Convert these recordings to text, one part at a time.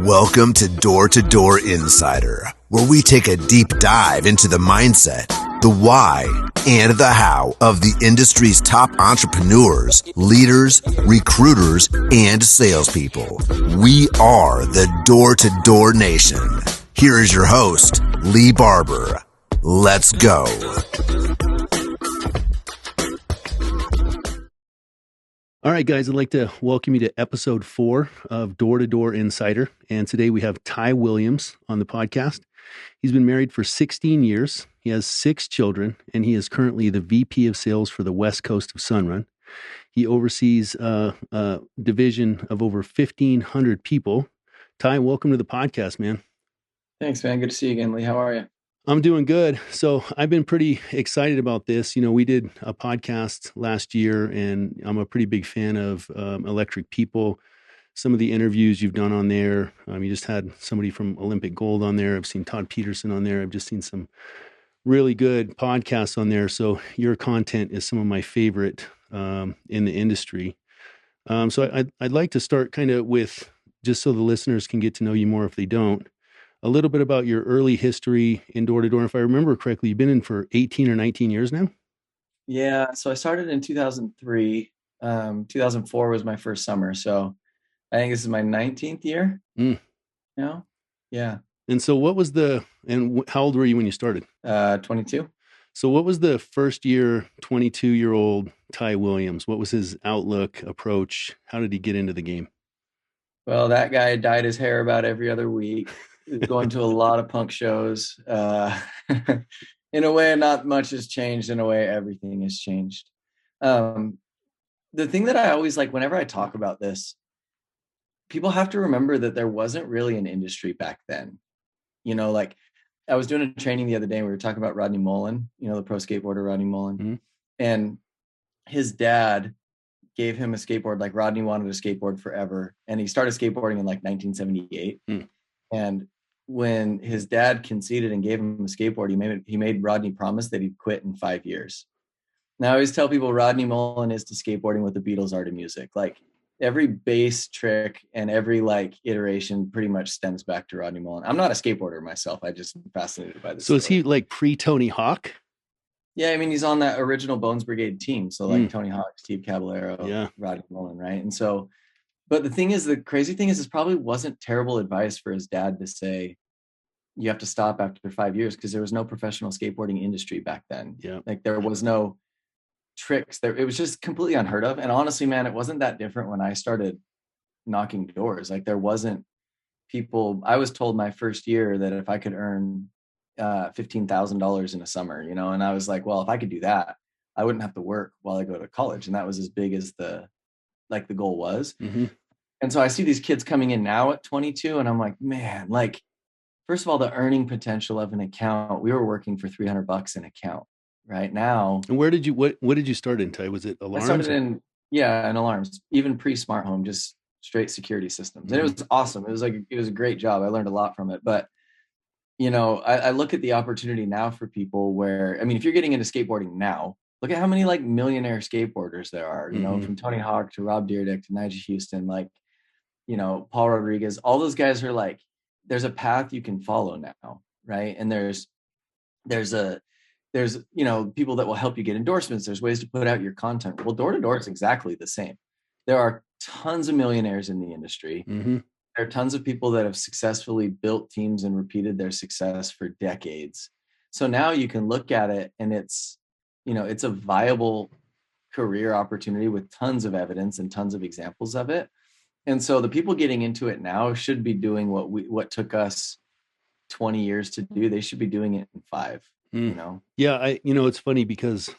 Welcome to Door to Door Insider, where we take a deep dive into the mindset, the why, and the how of the industry's top entrepreneurs, leaders, recruiters, and salespeople. We are the Door to Door Nation. Here is your host, Lee Barber. Let's go. All right, guys, I'd like to welcome you to episode 4 of Door to Door Insider. And today we have Ty Williams on the podcast. He's been married for 16 years. He has 6 children, and he is currently the VP of sales for the West Coast of Sunrun. He oversees a division of over 1,500 people. Ty, welcome to the podcast, man. Thanks, man. Good to see you again, Lee. How are you? I'm doing good. So I've been pretty excited about this. You know, we did a podcast last year, and I'm a pretty big fan of Electric People. Some of the interviews you've done on there, you just had somebody from Olympic Gold on there. I've seen Todd Peterson on there. I've just seen some really good podcasts on there. So your content is some of my favorite in the industry. So I'd like to start kind of with, just so the listeners can get to know you more if they don't, a little bit about your early history in Door to Door. If I remember correctly, you've been in for 18 or 19 years now? Yeah. So I started in 2003. 2004 was my first summer. So I think this is my 19th year. Yeah. And so how old were you when you started? 22. So what was the first year, 22-year-old Ty Williams? What was his outlook, approach? How did he get into the game? Well, that guy dyed his hair about every other week. He was going to a lot of punk shows. In a way, not much has changed. In a way, everything has changed. The thing that I always like, whenever I talk about this, people have to remember that there wasn't really an industry back then. You know, like I was doing a training the other day and we were talking about Rodney Mullen, you know, the pro skateboarder Rodney Mullen. Mm-hmm. And his dad gave him a skateboard. Like Rodney wanted a skateboard forever. And he started skateboarding in like 1978. And when his dad conceded and gave him a skateboard, he made Rodney promise that he'd quit in 5 years. Now I always tell people Rodney Mullen is to skateboarding what the Beatles are to music. Like every bass trick and every like iteration pretty much stems back to Rodney Mullen. I'm not a skateboarder myself. I just am fascinated by this. So is he like pre-Tony Hawk? Yeah, I mean, he's on that original Bones Brigade team. So like Tony Hawk, Steve Caballero, Rodney Mullen, right? And so, but the crazy thing is probably wasn't terrible advice for his dad to say, you have to stop after 5 years, because there was no professional skateboarding industry back then. Yeah. Like there was no tricks there. It was just completely unheard of. And honestly, man, it wasn't that different when I started knocking doors. Like there wasn't people. I was told my first year that if I could earn $15,000 in a summer, you know, and I was like, well, if I could do that, I wouldn't have to work while I go to college. And that was as big as the goal was. Mm-hmm. And so I see these kids coming in now at 22 and I'm like, man, like, first of all, the earning potential of an account, we were working for $300 an account right now. And what did you start in, Ty? Was it alarms? I started in alarms, even pre-smart home, just straight security systems. And it was awesome. It was a great job. I learned a lot from it. But, you know, I look at the opportunity now for people where, I mean, if you're getting into skateboarding now, look at how many like millionaire skateboarders there are, you know, from Tony Hawk to Rob Dyrdek to Nigel Houston, like, you know, Paul Rodriguez, all those guys are like, there's a path you can follow now, right? And there's you know, people that will help you get endorsements. There's ways to put out your content. Well, Door to Door is exactly the same. There are tons of millionaires in the industry. Mm-hmm. There are tons of people that have successfully built teams and repeated their success for decades. So now you can look at it and it's, you know, it's a viable career opportunity with tons of evidence and tons of examples of it. And so the people getting into it now should be doing what took us 20 years to do. They should be doing it in 5, you know? Yeah. It's funny because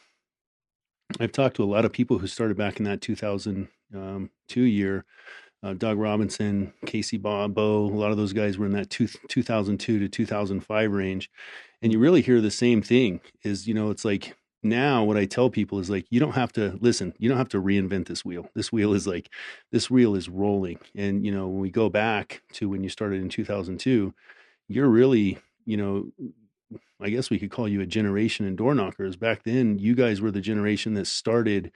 I've talked to a lot of people who started back in that 2002 year, Doug Robinson, Casey Bo, a lot of those guys were in that 2002 to 2005 range. And you really hear the same thing is, you know, it's like, now what I tell people is like, you don't have to reinvent this wheel. This wheel is rolling. And, you know, when we go back to when you started in 2002, you're really, you know, I guess we could call you a generation in door knockers. Back then, you guys were the generation that started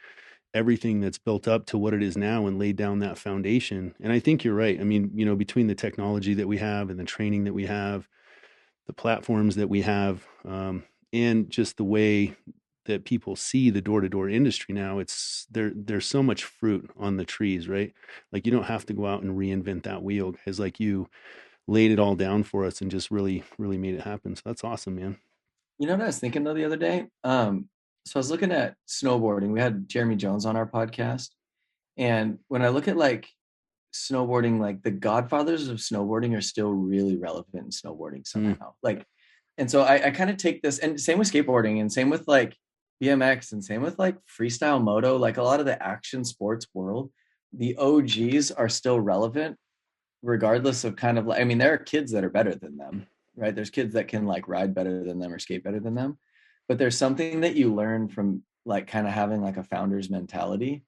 everything that's built up to what it is now and laid down that foundation. And I think you're right. I mean, between the technology that we have and the training that we have, the platforms that we have, and just the way that people see the door-to-door industry now, there's so much fruit on the trees, right? Like, you don't have to go out and reinvent that wheel, guys. Like, you laid it all down for us and just really, really made it happen. So that's awesome, man. You know what I was thinking though the other day? So I was looking at snowboarding. We had Jeremy Jones on our podcast. And when I look at like snowboarding, like the godfathers of snowboarding are still really relevant in snowboarding somehow. Like, and so I kind of take this, and same with skateboarding, and same with like BMX, and same with like freestyle moto, like a lot of the action sports world, the OGs are still relevant regardless of kind of like, I mean, there are kids that are better than them, right? There's kids that can like ride better than them or skate better than them. But there's something that you learn from like kind of having like a founder's mentality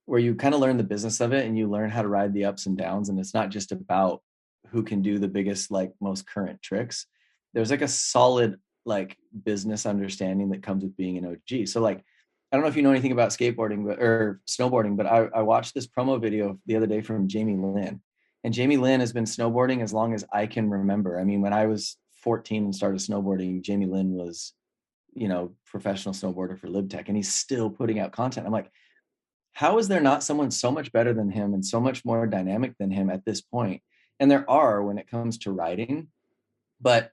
where you kind of learn the business of it and you learn how to ride the ups and downs. And it's not just about who can do the biggest, like most current tricks. There's like a solid like business understanding that comes with being an OG. So like, I don't know if you know anything about skateboarding or snowboarding, but I watched this promo video the other day from Jamie Lynn. And Jamie Lynn has been snowboarding as long as I can remember. I mean, when I was 14 and started snowboarding, Jamie Lynn was, professional snowboarder for LibTech, and he's still putting out content. I'm like, how is there not someone so much better than him and so much more dynamic than him at this point? And there are when it comes to writing, but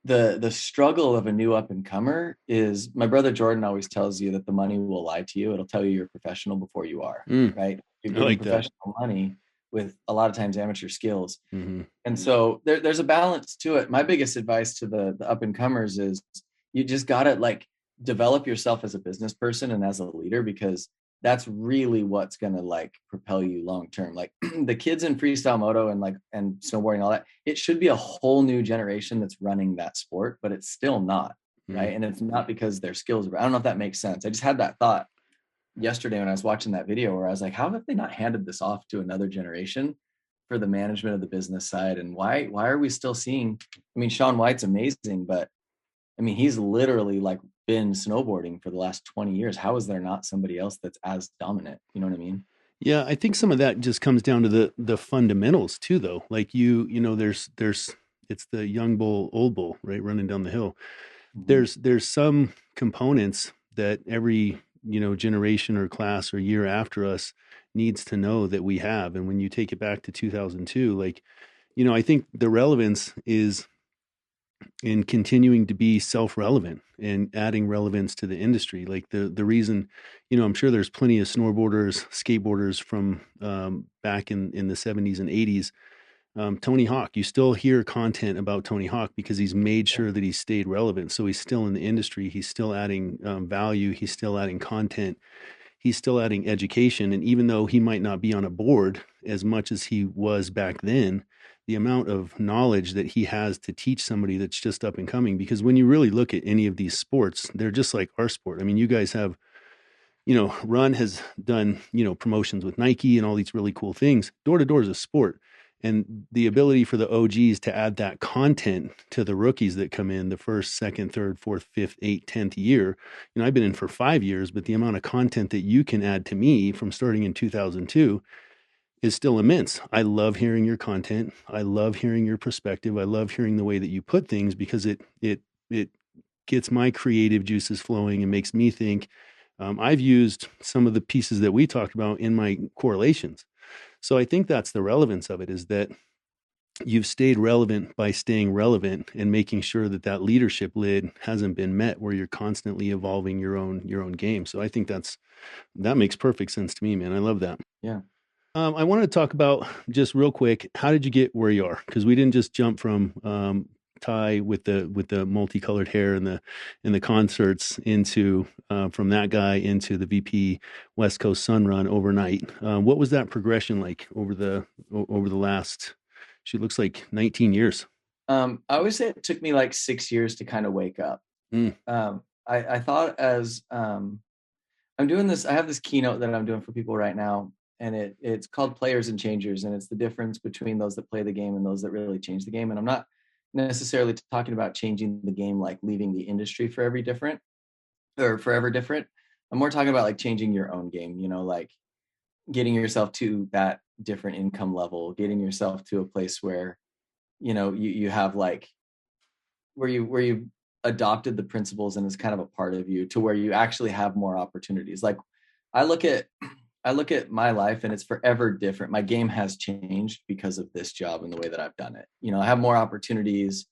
the struggle of a new up and comer is, my brother Jordan always tells you that the money will lie to you. It'll tell you you're professional before you are, right? You're getting professional money with a lot of times amateur skills. And so there's a balance to it. My biggest advice to the up and comers is you just got to like develop yourself as a business person and as a leader, because that's really what's going to like propel you long term. Like the kids in freestyle moto and snowboarding, all that, it should be a whole new generation that's running that sport, but it's still not, right? And it's not because their skills, I don't know if that makes sense. I just had that thought yesterday when I was watching that video where I was like, how have they not handed this off to another generation for the management of the business side? And why are we still seeing, I mean, Shaun White's amazing, but I mean, he's literally like been snowboarding for the last 20 years. How is there not somebody else that's as dominant? You know what I mean? Yeah, I think some of that just comes down to the fundamentals too, though. Like there's it's the young bull, old bull, right, running down the hill. There's some components that every generation or class or year after us needs to know that we have. And when you take it back to 2002, like, I think the relevance is in continuing to be self-relevant and adding relevance to the industry. Like the reason, I'm sure there's plenty of snowboarders, skateboarders from back in the 70s and 80s. Tony Hawk, you still hear content about Tony Hawk because he's made sure that he's stayed relevant. So he's still in the industry. He's still adding value. He's still adding content. He's still adding education. And even though he might not be on a board as much as he was back then, the amount of knowledge that he has to teach somebody that's just up and coming, because when you really look at any of these sports, they're just like our sport. I mean, you guys have, Run has done, promotions with Nike and all these really cool things. Door to door is a sport. And the ability for the OGs to add that content to the rookies that come in the first, second, third, fourth, fifth, eighth, 10th year. I've been in for 5 years, but the amount of content that you can add to me from starting in 2002 is still immense. I love hearing your content. I love hearing your perspective. I love hearing the way that you put things, because it gets my creative juices flowing and makes me think. I've used some of the pieces that we talked about in my correlations. So I think that's the relevance of it, is that you've stayed relevant by staying relevant and making sure that leadership lid hasn't been met, where you're constantly evolving your own game. So I think that makes perfect sense to me, man. I love that. Yeah. I wanted to talk about, just real quick, how did you get where you are? Because we didn't just jump from Ty with the multicolored hair and the concerts into from that guy into the VP West Coast Sun Run overnight. What was that progression like over the last? She looks like 19 years. I always say it took me like 6 years to kind of wake up. I thought as I'm doing this, I have this keynote that I'm doing for people right now, and it's called Players and Changers, and it's the difference between those that play the game and those that really change the game. And I'm not necessarily talking about changing the game like leaving the industry forever different. I'm more talking about like changing your own game, like getting yourself to that different income level, getting yourself to a place where, you have like, where you adopted the principles and it's kind of a part of you, to where you actually have more opportunities. Like I look at my life and it's forever different. My game has changed because of this job and the way that I've done it. I have more opportunities.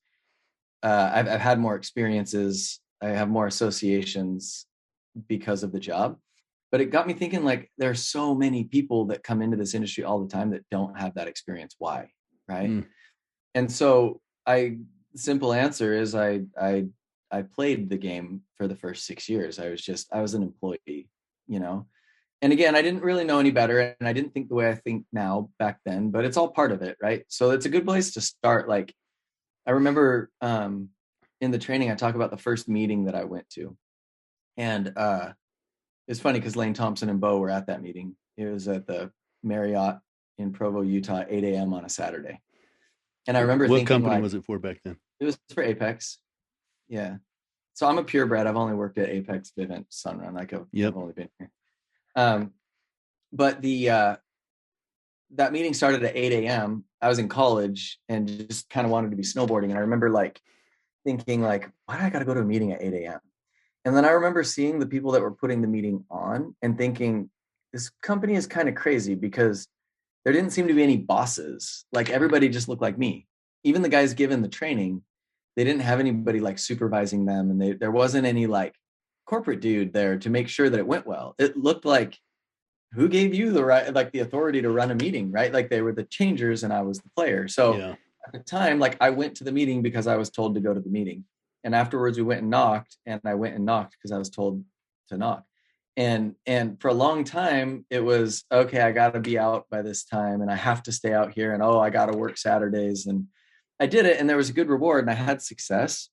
I've had more experiences. I have more associations because of the job. But it got me thinking, like, there are so many people that come into this industry all the time that don't have that experience. Why? Right. And so simple answer is I played the game for the first 6 years. I was an employee, and again, I didn't really know any better, and I didn't think the way I think now back then, but it's all part of it. Right. So it's a good place to start. Like, I remember in the training, I talk about the first meeting that I went to, and it's funny because Lane Thompson and Bo were at that meeting. It was at the Marriott in Provo, Utah, 8 a.m. on a Saturday. And I remember thinking, what company like, was it for back then? It was for Apex. Yeah. So I'm a purebred. I've only worked at Apex, Vivint, Sunrun. Like I've only been here. But that meeting started at 8 a.m. I was in college and just kind of wanted to be snowboarding. And I remember like thinking, like, why do I got to go to a meeting at 8 a.m.? And then I remember seeing the people that were putting the meeting on and thinking, this company is kind of crazy, because there didn't seem to be any bosses. Like, everybody just looked like me. Even the guys given the training, they didn't have anybody like supervising them. And there wasn't any like corporate dude there to make sure that it went well. It looked like, who gave you the right, like the authority to run a meeting, right? Like, they were the changers and I was the player. So at the time, like, I went to the meeting because I was told to go to the meeting. And afterwards we went and knocked, and I went and knocked because I was told to knock. And for a long time it was, okay, I got to be out by this time and I have to stay out here, and I got to work Saturdays. And I did it, and there was a good reward and I had success,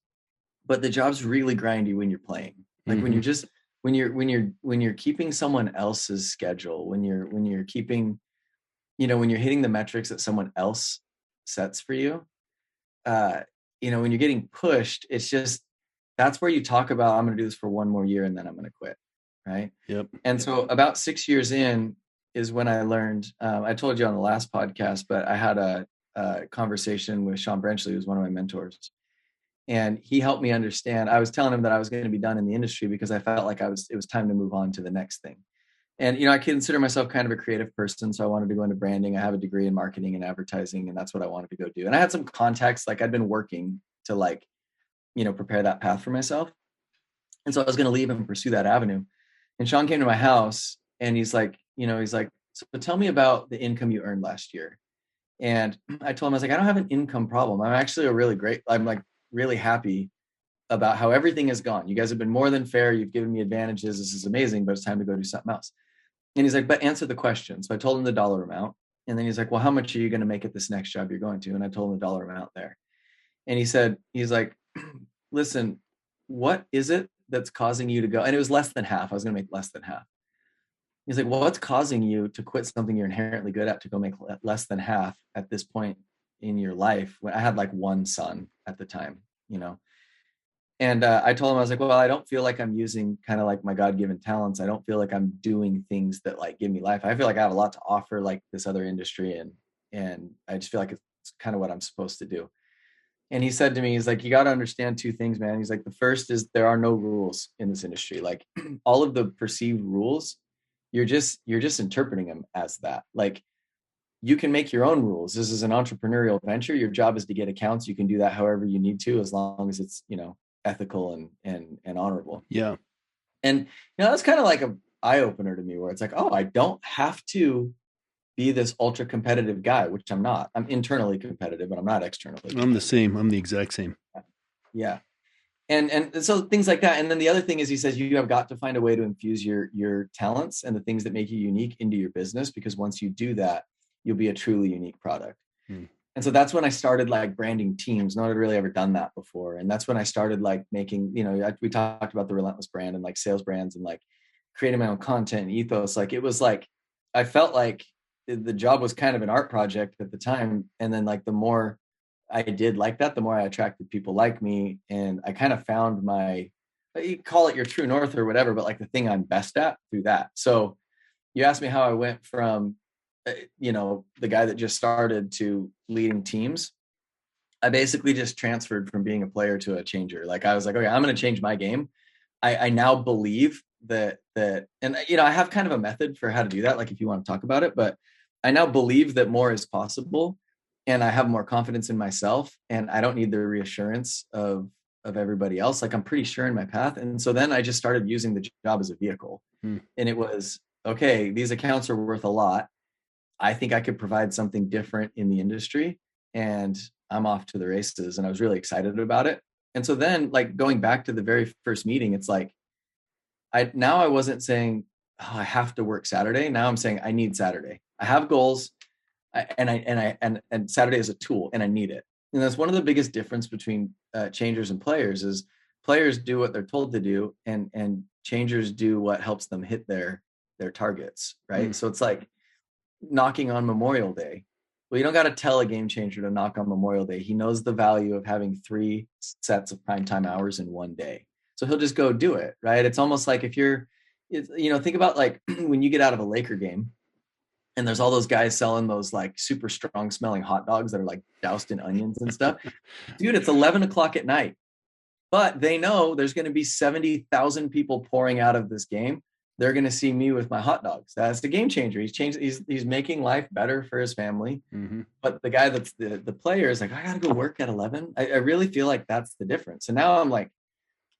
but the job's really grindy when you're playing. Like when you're just, when you're keeping someone else's schedule, when you're keeping, when you're hitting the metrics that someone else sets for you, when you're getting pushed, it's just, that's where you talk about, I'm going to do this for one more year and then I'm going to quit. Right. Yep. And so about 6 years in is when I learned, I told you on the last podcast, but I had a conversation with Sean Brenchley, who's one of my mentors. And he helped me understand. I was telling him that I was going to be done in the industry because I felt like it was time to move on to the next thing. And, I consider myself kind of a creative person. So I wanted to go into branding. I have a degree in marketing and advertising, and that's what I wanted to go do. And I had some contacts, like I'd been working to like, prepare that path for myself. And so I was going to leave and pursue that avenue. And Sean came to my house and he's like, so tell me about the income you earned last year. And I told him, I was like, I don't have an income problem. I'm actually I'm like really happy about how everything has gone. You guys have been more than fair. You've given me advantages. This is amazing, but it's time to go do something else. And he's like, but answer the question. So I told him the dollar amount. And then he's like, well, how much are you going to make at this next job you're going to? And I told him the dollar amount there. And he's like, listen, what is it that's causing you to go? And it was less than half. I was going to make less than half. He's like, well, what's causing you to quit something you're inherently good at to go make less than half at this point in your life? When I had like one son at the time, And I told him, I was like, well, I don't feel like I'm using kind of like my God-given talents. I don't feel like I'm doing things that like give me life. I feel like I have a lot to offer like this other industry. And I just feel like it's kind of what I'm supposed to do. And he said to me, he's like, you got to understand two things, man. He's like, the first is there are no rules in this industry. Like all of the perceived rules, you're just interpreting them as that. Like you can make your own rules. This is an entrepreneurial venture. Your job is to get accounts. You can do that however you need to, as long as it's, ethical and honorable. Yeah. And, that's kind of like an eye opener to me, where it's like, oh, I don't have to be this ultra competitive guy, which I'm not. I'm internally competitive, but I'm not externally. I'm the same. I'm the exact same. Yeah. And so things like that. And then the other thing is, he says, you have got to find a way to infuse your talents and the things that make you unique into your business, because once you do that, you'll be a truly unique product. And so that's when I started like branding teams. No one had really ever done that before. And that's when I started like making, we talked about the Relentless brand and like sales brands and like creating my own content and ethos. Like it was like, I felt like the job was kind of an art project at the time. And then like the more I did like that, the more I attracted people like me. And I kind of found you call it your true north or whatever, but like the thing I'm best at through that. So you asked me how I went from, the guy that just started to leading teams. I basically just transferred from being a player to a changer. Like I was like, okay, I'm going to change my game. I now believe that, and I have kind of a method for how to do that. Like if you want to talk about it, but I now believe that more is possible, and I have more confidence in myself, and I don't need the reassurance of everybody else. Like I'm pretty sure in my path. And so then I just started using the job as a vehicle. And it was, okay, these accounts are worth a lot. I think I could provide something different in the industry, and I'm off to the races. And I was really excited about it. And so then, like going back to the very first meeting, it's like I wasn't saying, oh, I have to work Saturday. Now I'm saying I need Saturday. I have goals, and Saturday is a tool, and I need it. And that's one of the biggest difference between changers and players is players do what they're told to do, and changers do what helps them hit their targets, right? So it's like knocking on Memorial Day. Well, you don't got to tell a game changer to knock on Memorial Day. He knows the value of having 3 sets of primetime hours in one day. So he'll just go do it, right? It's almost like if think about like when you get out of a Laker game and there's all those guys selling those like super strong smelling hot dogs that are like doused in onions and stuff. Dude, it's 11 o'clock at night, but they know there's going to be 70,000 people pouring out of this game. They're going to see me with my hot dogs. That's the game changer. He's making life better for his family. Mm-hmm. But the guy that's the player is like, I got to go work at 11. I really feel like that's the difference. So now I'm like,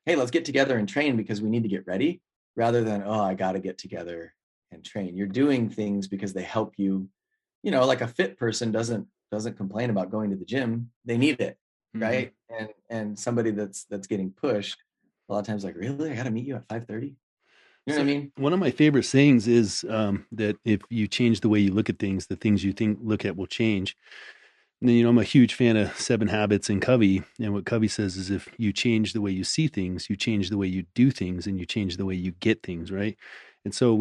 hey, let's get together and train because we need to get ready, rather than, oh, I got to get together and train. You're doing things because they help you, like a fit person doesn't complain about going to the gym. They need it. Mm-hmm. Right. And somebody that's getting pushed a lot of times, like, really, I got to meet you at 5:30. You know what I mean? One of my favorite sayings is that if you change the way you look at things, the things you look at will change. And then, I'm a huge fan of 7 Habits and Covey. And what Covey says is if you change the way you see things, you change the way you do things, and you change the way you get things, right? And so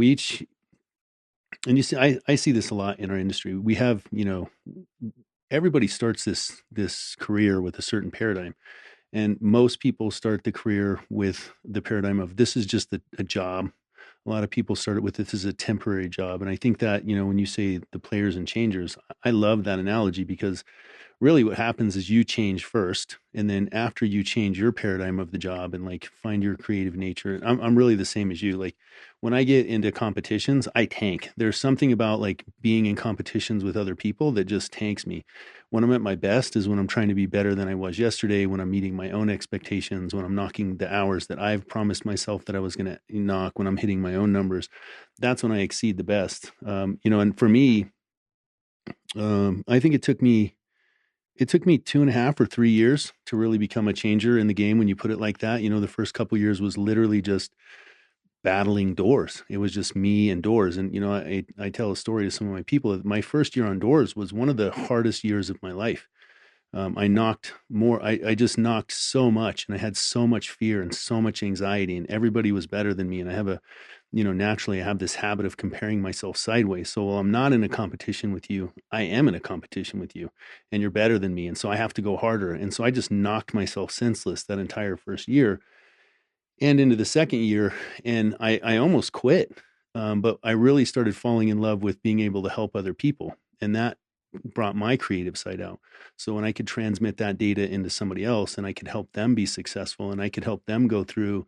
and you see, I see this a lot in our industry. We have, everybody starts this career with a certain paradigm. And most people start the career with the paradigm of this is just a job. A lot of people start it with this is a temporary job. And I think that, when you say the players and changers, I love that analogy because really what happens is you change first. And then after you change your paradigm of the job and like find your creative nature, I'm really the same as you. Like when I get into competitions, I tank. There's something about like being in competitions with other people that just tanks me. When I'm at my best is when I'm trying to be better than I was yesterday, when I'm meeting my own expectations, when I'm knocking the hours that I've promised myself that I was going to knock, when I'm hitting my own numbers. That's when I exceed the best. And for me, I think it took me 2.5 or 3 years to really become a changer in the game. When you put it like that, the first couple of years was literally just battling doors. It was just me and doors. And, I tell a story to some of my people that my first year on doors was one of the hardest years of my life. I just knocked so much, and I had so much fear and so much anxiety, and everybody was better than me. And I have naturally I have this habit of comparing myself sideways. So while I'm not in a competition with you, I am in a competition with you, and you're better than me. And so I have to go harder. And so I just knocked myself senseless that entire first year and into the second year. And I almost quit. But I really started falling in love with being able to help other people. And that brought my creative side out. So when I could transmit that data into somebody else and I could help them be successful and I could help them go through,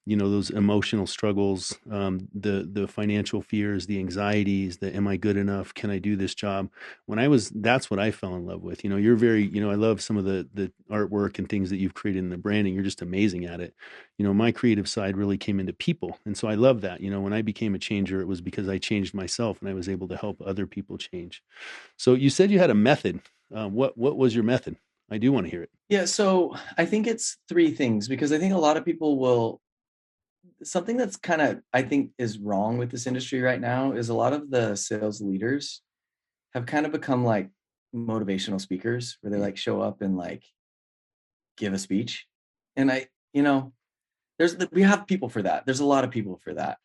those emotional struggles, the financial fears, the anxieties, the am I good enough? Can I do this job? That's what I fell in love with. You're very, I love some of the artwork and things that you've created in the branding. You're just amazing at it. My creative side really came into people. And so I love that. When I became a changer, it was because I changed myself and I was able to help other people change. So you said you had a method. What was your method? I do want to hear it. Yeah. So I think it's 3 things, because I think a lot of people something that's kind of, I think, is wrong with this industry right now is a lot of the sales leaders have kind of become like motivational speakers where they like show up and like give a speech. And we have people for that. There's a lot of people for that,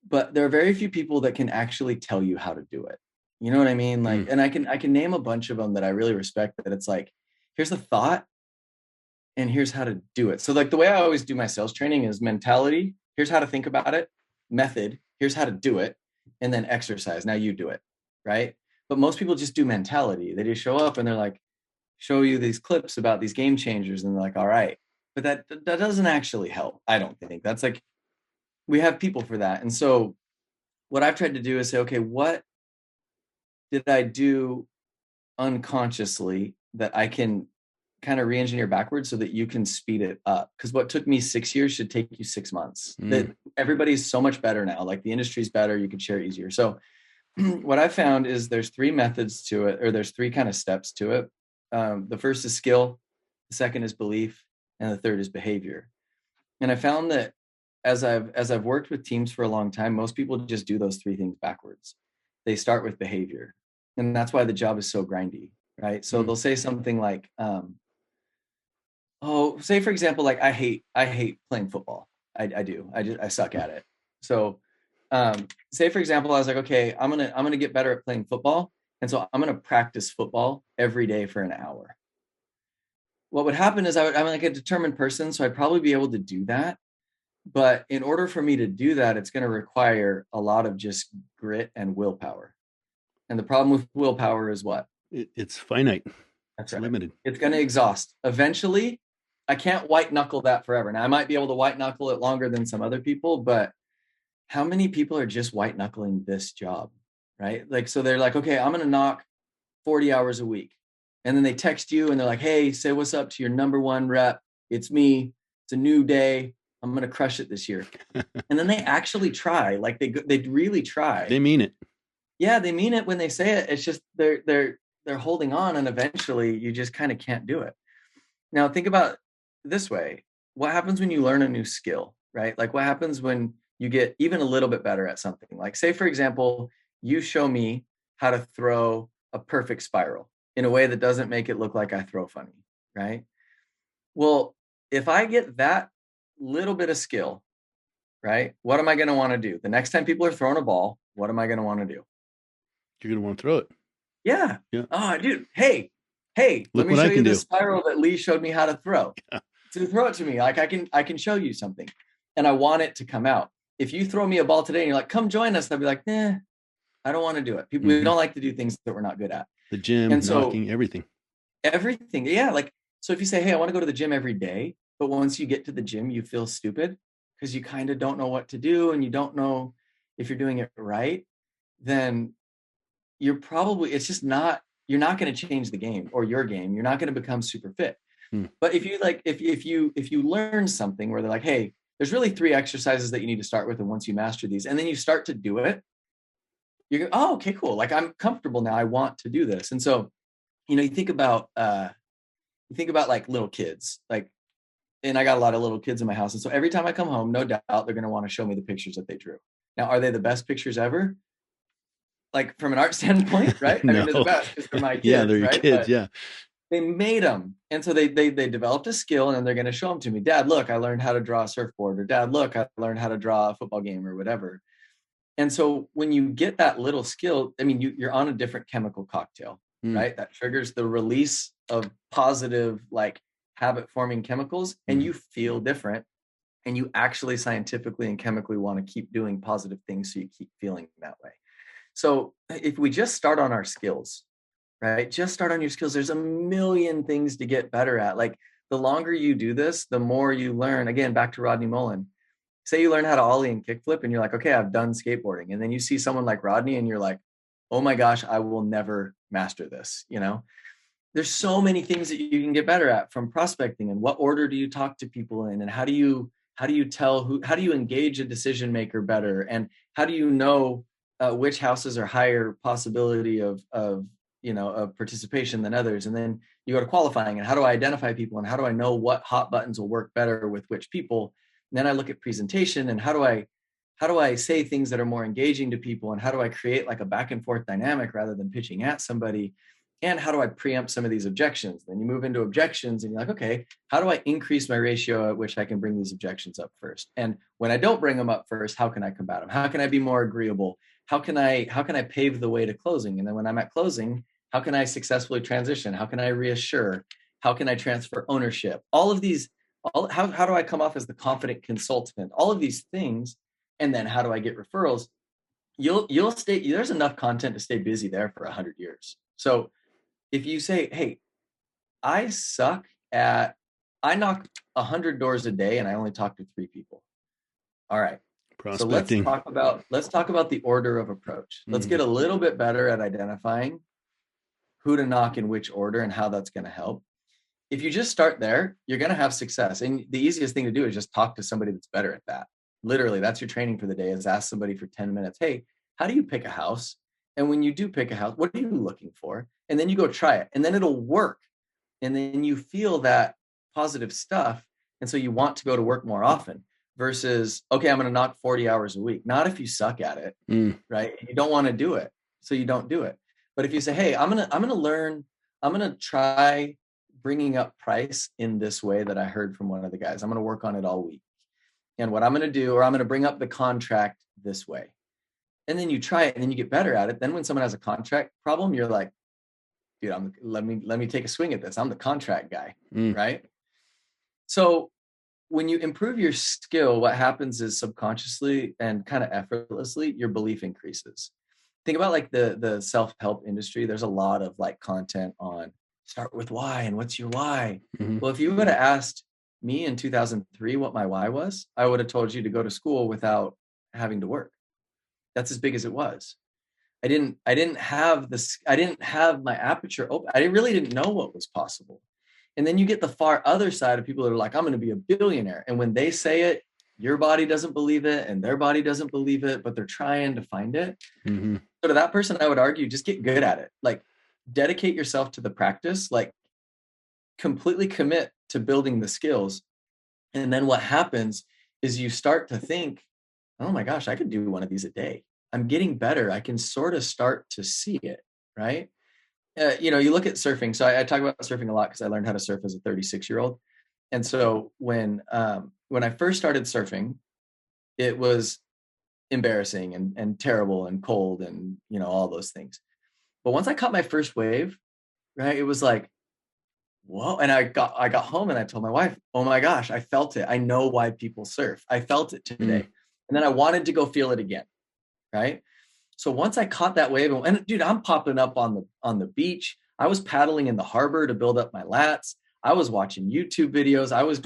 but there are very few people that can actually tell you how to do it. You know what I mean? Like, and I can name a bunch of them that I really respect, that it's like, here's the thought and here's how to do it. So like the way I always do my sales training is mentality. Here's how to think about it. Method. Here's how to do it. And then exercise. Now you do it. Right. But most people just do mentality. They just show up and they're like, show you these clips about these game changers. And they're like, all right. But that doesn't actually help. I don't think that's like, we have people for that. And so what I've tried to do is say, okay, what did I do unconsciously that I can kind of re-engineer backwards so that you can speed it up? Because what took me 6 years should take you 6 months. That everybody's so much better now. Like the industry's better, you can share easier. So what I found is there's 3 methods to it, or there's 3 kind of steps to it. The first is skill, the second is belief, and the third is behavior. And I found that as I've worked with teams for a long time, most people just do those 3 things backwards. They start with behavior. And that's why the job is so grindy, right? So they'll say something like, say for example, like I hate playing football. I do. I suck at it. So say for example, I was like, okay, I'm gonna get better at playing football. And so I'm gonna practice football every day for an hour. What would happen is I'm like a determined person, so I'd probably be able to do that. But in order for me to do that, it's going to require a lot of just grit and willpower. And the problem with willpower is what? It's finite. That's right. Limited. It's going to exhaust. Eventually, I can't white knuckle that forever. Now, I might be able to white knuckle it longer than some other people, but how many people are just white knuckling this job, right? Like, so they're like, okay, I'm going to knock 40 hours a week. And then they text you and they're like, hey, say what's up to your number 1 rep. It's me. It's a new day. I'm going to crush it this year. And then they actually try. Like they really try. They mean it. Yeah, they mean it when they say it. It's just they're holding on, and eventually you just kind of can't do it. Now think about this way. What happens when you learn a new skill, right? Like what happens when you get even a little bit better at something? Like say, for example, you show me how to throw a perfect spiral in a way that doesn't make it look like I throw funny, right? Well, if I get that little bit of skill, right? What am I going to want to do? The next time people are throwing a ball, what am I going to want to do? You're going to want to throw it. Yeah. Oh, dude. Hey, let me show you the spiral that Lee showed me how to throw. Yeah. To throw it to me. Like I can show you something, and I want it to come out. If you throw me a ball today and you're like, come join us, I'll be like, I don't want to do it. People, we don't like to do things that we're not good at. The gym, and knocking, everything. Yeah. Like, so if you say, hey, I want to go to the gym every day, but once you get to the gym, you feel stupid because you kind of don't know what to do and you don't know if you're doing it right, then you're probably, you're not going to change the game or your game. You're not going to become super fit. But if you like, if you learn something where they're like, hey, there's really 3 exercises that you need to start with. And once you master these, and then you start to do it, you go, oh, okay, cool. Like I'm comfortable now. I want to do this. And so, you think about like little kids, like, and I got a lot of little kids in my house. And so every time I come home, no doubt they're going to want to show me the pictures that they drew. Now, are they the best pictures ever? Like from an art standpoint, right? No. I mean, they're the best because they're my kids. Yeah, they're your right? kids. But yeah. They made them. And so they developed a skill, and then they're going to show them to me. Dad, look, I learned how to draw a surfboard, or Dad, look, I learned how to draw a football game or whatever. And so when you get that little skill, I mean, you're on a different chemical cocktail, right? That triggers the release of positive, like habit forming chemicals, and you feel different. And you actually scientifically and chemically want to keep doing positive things so you keep feeling that way. So if we just start on our skills, right? Just start on your skills. There's a million things to get better at. Like the longer you do this, the more you learn. Again, back to Rodney Mullen. Say you learn how to ollie and kickflip and you're like, okay, I've done skateboarding. And then you see someone like Rodney and you're like, oh my gosh, I will never master this. There's so many things that you can get better at, from prospecting and what order do you talk to people in, and how do you engage a decision maker better, and how do you know which houses are higher possibility of participation than others. And then you go to qualifying, and how do I identify people, and how do I know what hot buttons will work better with which people. And then I look at presentation, and how do I say things that are more engaging to people, and how do I create like a back and forth dynamic rather than pitching at somebody. And how do I preempt some of these objections? Then you move into objections and you're like, okay, how do I increase my ratio at which I can bring these objections up first? And when I don't bring them up first, how can I combat them? How can I be more agreeable? How can I pave the way to closing? And then when I'm at closing, how can I successfully transition? How can I reassure? How can I transfer ownership? All of these, how do I come off as the confident consultant? All of these things. And then how do I get referrals? You'll stay, there's enough content to stay busy there for 100 years. So if you say, hey, I knock 100 doors a day and I only talk to 3 people. All right. Prospecting. So let's talk about the order of approach. Let's get a little bit better at identifying who to knock in which order and how that's going to help. If you just start there, you're going to have success. And the easiest thing to do is just talk to somebody that's better at that. Literally, that's your training for the day, is ask somebody for 10 minutes, hey, how do you pick a house? And when you do pick a house, what are you looking for? And then you go try it, and then it'll work. And then you feel that positive stuff. And so you want to go to work more often versus, okay, I'm going to knock 40 hours a week. Not if you suck at it, right? You don't want to do it, so you don't do it. But if you say, hey, I'm going to try bringing up price in this way that I heard from one of the guys. I'm going to work on it all week. And what I'm going to do, or I'm going to bring up the contract this way. And then you try it and then you get better at it. Then when someone has a contract problem, you're like, dude, let me take a swing at this. I'm the contract guy, right? So when you improve your skill, what happens is subconsciously and kind of effortlessly, your belief increases. Think about like the self-help industry. There's a lot of like content on start with why and what's your why. Well, if you would have asked me in 2003 what my why was, I would have told you to go to school without having to work. That's as big as it was. I didn't have my aperture open. I really didn't know what was possible. And then you get the far other side of people that are like, I'm going to be a billionaire. And when they say it, your body doesn't believe it and their body doesn't believe it, but they're trying to find it. So to that person, I would argue, just get good at it. Like, dedicate yourself to the practice, like completely commit to building the skills. And then what happens is you start to think, oh my gosh, I could do one of these a day. I'm getting better. I can sort of start to see it, right? You look at surfing. So I talk about surfing a lot because I learned how to surf as a 36-year-old. And so when I first started surfing, it was embarrassing and terrible and cold and, all those things. But once I caught my first wave, right, it was like, whoa. And I got home and I told my wife, oh my gosh, I felt it. I know why people surf. I felt it today. And then I wanted to go feel it again. Right. So once I caught that wave, and dude, I'm popping up on the beach. I was paddling in the harbor to build up my lats. I was watching YouTube videos. I was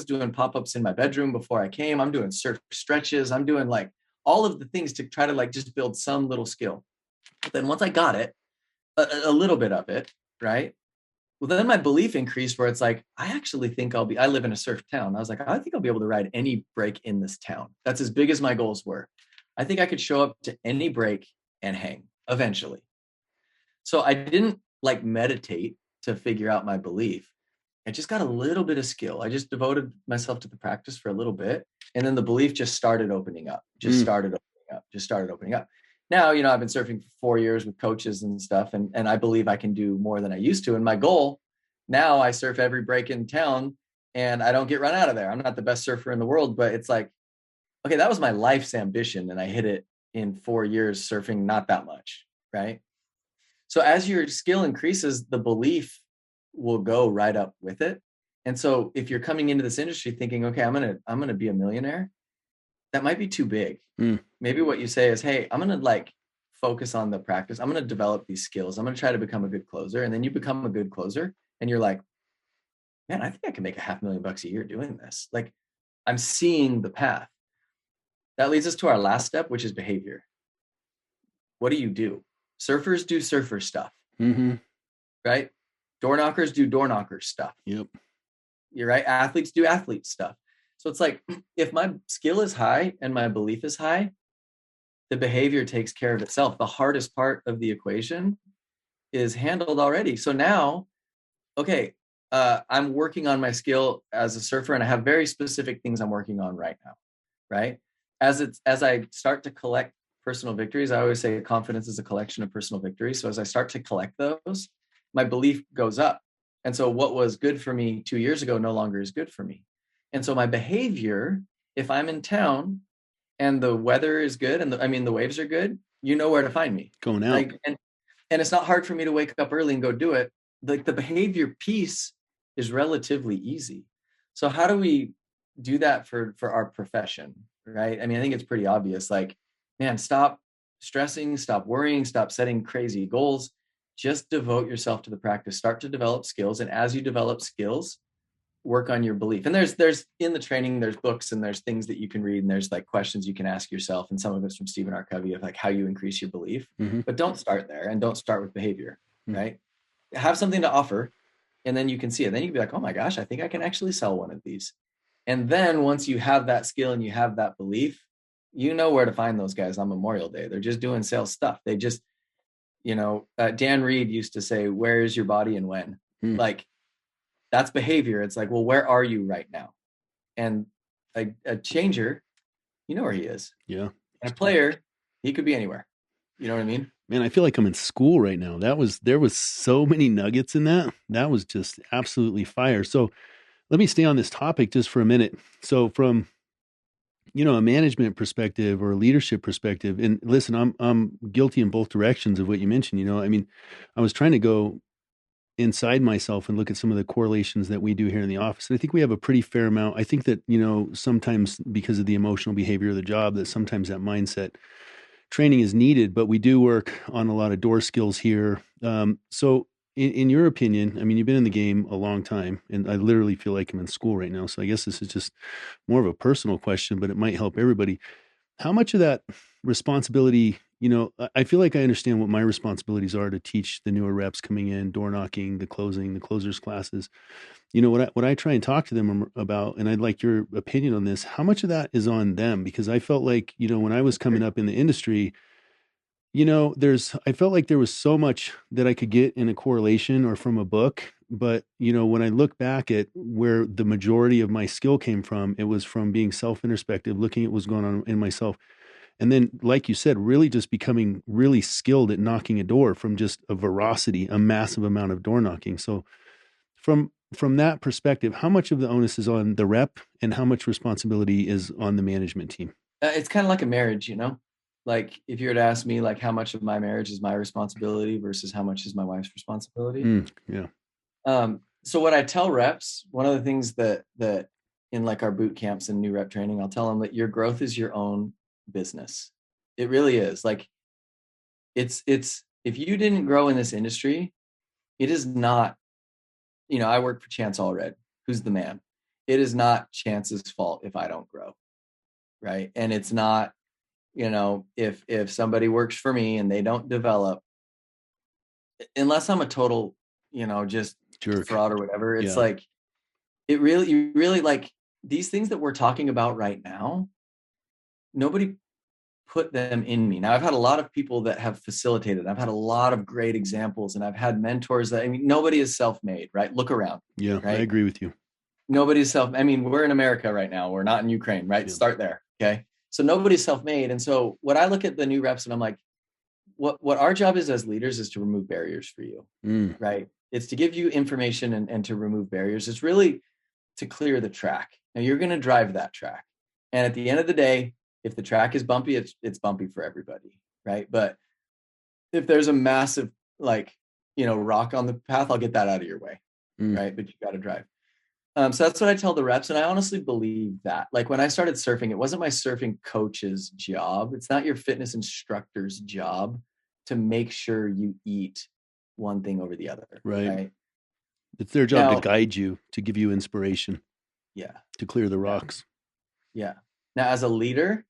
doing pop-ups in my bedroom before I came. I'm doing surf stretches. I'm doing like all of the things to try to like just build some little skill. But then once I got it, a little bit of it, right? Well, then my belief increased where it's like, I actually think I live in a surf town. I was like, I think I'll be able to ride any break in this town. That's as big as my goals were. I think I could show up to any break and hang eventually. So I didn't like meditate to figure out my belief. I just got a little bit of skill. I just devoted myself to the practice for a little bit. And then the belief just started opening up, started opening up. Now, I've been surfing for 4 years with coaches and stuff. And I believe I can do more than I used to. And my goal now, I surf every break in town and I don't get run out of there. I'm not the best surfer in the world, but it's like, okay, that was my life's ambition. And I hit it in 4 years surfing, not that much, right? So as your skill increases, the belief will go right up with it. And so if you're coming into this industry thinking, okay, I'm going to be a millionaire, that might be too big. Maybe what you say is, hey, I'm going to like focus on the practice. I'm going to develop these skills. I'm going to try to become a good closer. And then you become a good closer and you're like, man, I think I can make $500,000 a year doing this. Like, I'm seeing the path. That leads us to our last step, which is behavior. What do? Surfers do surfer stuff, right? Door knockers do door knocker stuff. Yep. You're right. Athletes do athlete stuff. So it's like, if my skill is high and my belief is high, the behavior takes care of itself. The hardest part of the equation is handled already. So now, okay, I'm working on my skill as a surfer and I have very specific things I'm working on right now, right? As I start to collect personal victories, I always say confidence is a collection of personal victories. So as I start to collect those, my belief goes up. And so what was good for me 2 years ago no longer is good for me. And so my behavior, if I'm in town and the weather is good and the waves are good, you know where to find me. Going out. And it's not hard for me to wake up early and go do it. Like, the behavior piece is relatively easy. So how do we do that for our profession, right? I mean, I think it's pretty obvious. Like, man, stop stressing, stop worrying, stop setting crazy goals. Just devote yourself to the practice. Start to develop skills, and as you develop skills, work on your belief. And there's in the training, there's books and there's things that you can read, and there's like questions you can ask yourself. And some of it's from Stephen R. Covey of like how you increase your belief. But don't start there, and don't start with behavior, right? Have something to offer, and then you can see it. Then you can be like, oh my gosh, I think I can actually sell one of these. And then once you have that skill and you have that belief, you know where to find those guys on Memorial Day. They're just doing sales stuff. They just, Dan Reed used to say, where is your body and when? Like, that's behavior. It's like, well, where are you right now? And a changer, you know where he is. Yeah. And a player, he could be anywhere. You know what I mean? Man, I feel like I'm in school right now. There was so many nuggets in that. That was just absolutely fire. So let me stay on this topic just for a minute. So from, a management perspective or a leadership perspective, and listen, I'm guilty in both directions of what you mentioned. I mean, I was trying to go inside myself and look at some of the correlations that we do here in the office. And I think we have a pretty fair amount. I think that, sometimes because of the emotional behavior of the job, that sometimes that mindset training is needed, but we do work on a lot of door skills here. So in your opinion, I mean, you've been in the game a long time, and I literally feel like I'm in school right now. So I guess this is just more of a personal question, but it might help everybody. How much of that responsibility, I feel like I understand what my responsibilities are to teach the newer reps coming in, door knocking, the closers classes. What I try and talk to them about, and I'd like your opinion on this, how much of that is on them? Because I felt like, when I was coming up in the industry, I felt like there was so much that I could get in a correlation or from a book. But, when I look back at where the majority of my skill came from, it was from being self-introspective, looking at what's going on in myself. And then, like you said, really just becoming really skilled at knocking a door from just a veracity, a massive amount of door knocking. So from that perspective, how much of the onus is on the rep and how much responsibility is on the management team? It's kind of like a marriage, like if you were to ask me, like, how much of my marriage is my responsibility versus how much is my wife's responsibility. Yeah. So what I tell reps, one of the things that in like our boot camps and new rep training, I'll tell them that your growth is your own business. It really is. Like it's if you didn't grow in this industry, it is not, I work for Chance Allred, who's the man. It is not Chance's fault if I don't grow. Right. And it's not, if somebody works for me and they don't develop, unless I'm a total, just jerk, fraud or whatever, it's like, you really like these things that we're talking about right now, nobody put them in me. Now I've had a lot of people that have facilitated. I've had a lot of great examples, and I've had mentors that, nobody is self-made, right? Look around. Yeah. Right? I agree with you. Nobody's we're in America right now. We're not in Ukraine, right? Yeah. Start there. Okay. So nobody's self-made. And so what I look at the new reps and I'm like, what our job is as leaders is to remove barriers for you, right? It's to give you information and to remove barriers. It's really to clear the track. Now you're going to drive that track. And at the end of the day, if the track is bumpy, it's bumpy for everybody, right? But if there's a massive, rock on the path, I'll get that out of your way, right? But you got to drive. So that's what I tell the reps. And I honestly believe that. Like when I started surfing, it wasn't my surfing coach's job. It's not your fitness instructor's job to make sure you eat one thing over the other. Right? It's their job to guide you, to give you inspiration. Yeah. To clear the rocks. Yeah. Now, as a leader,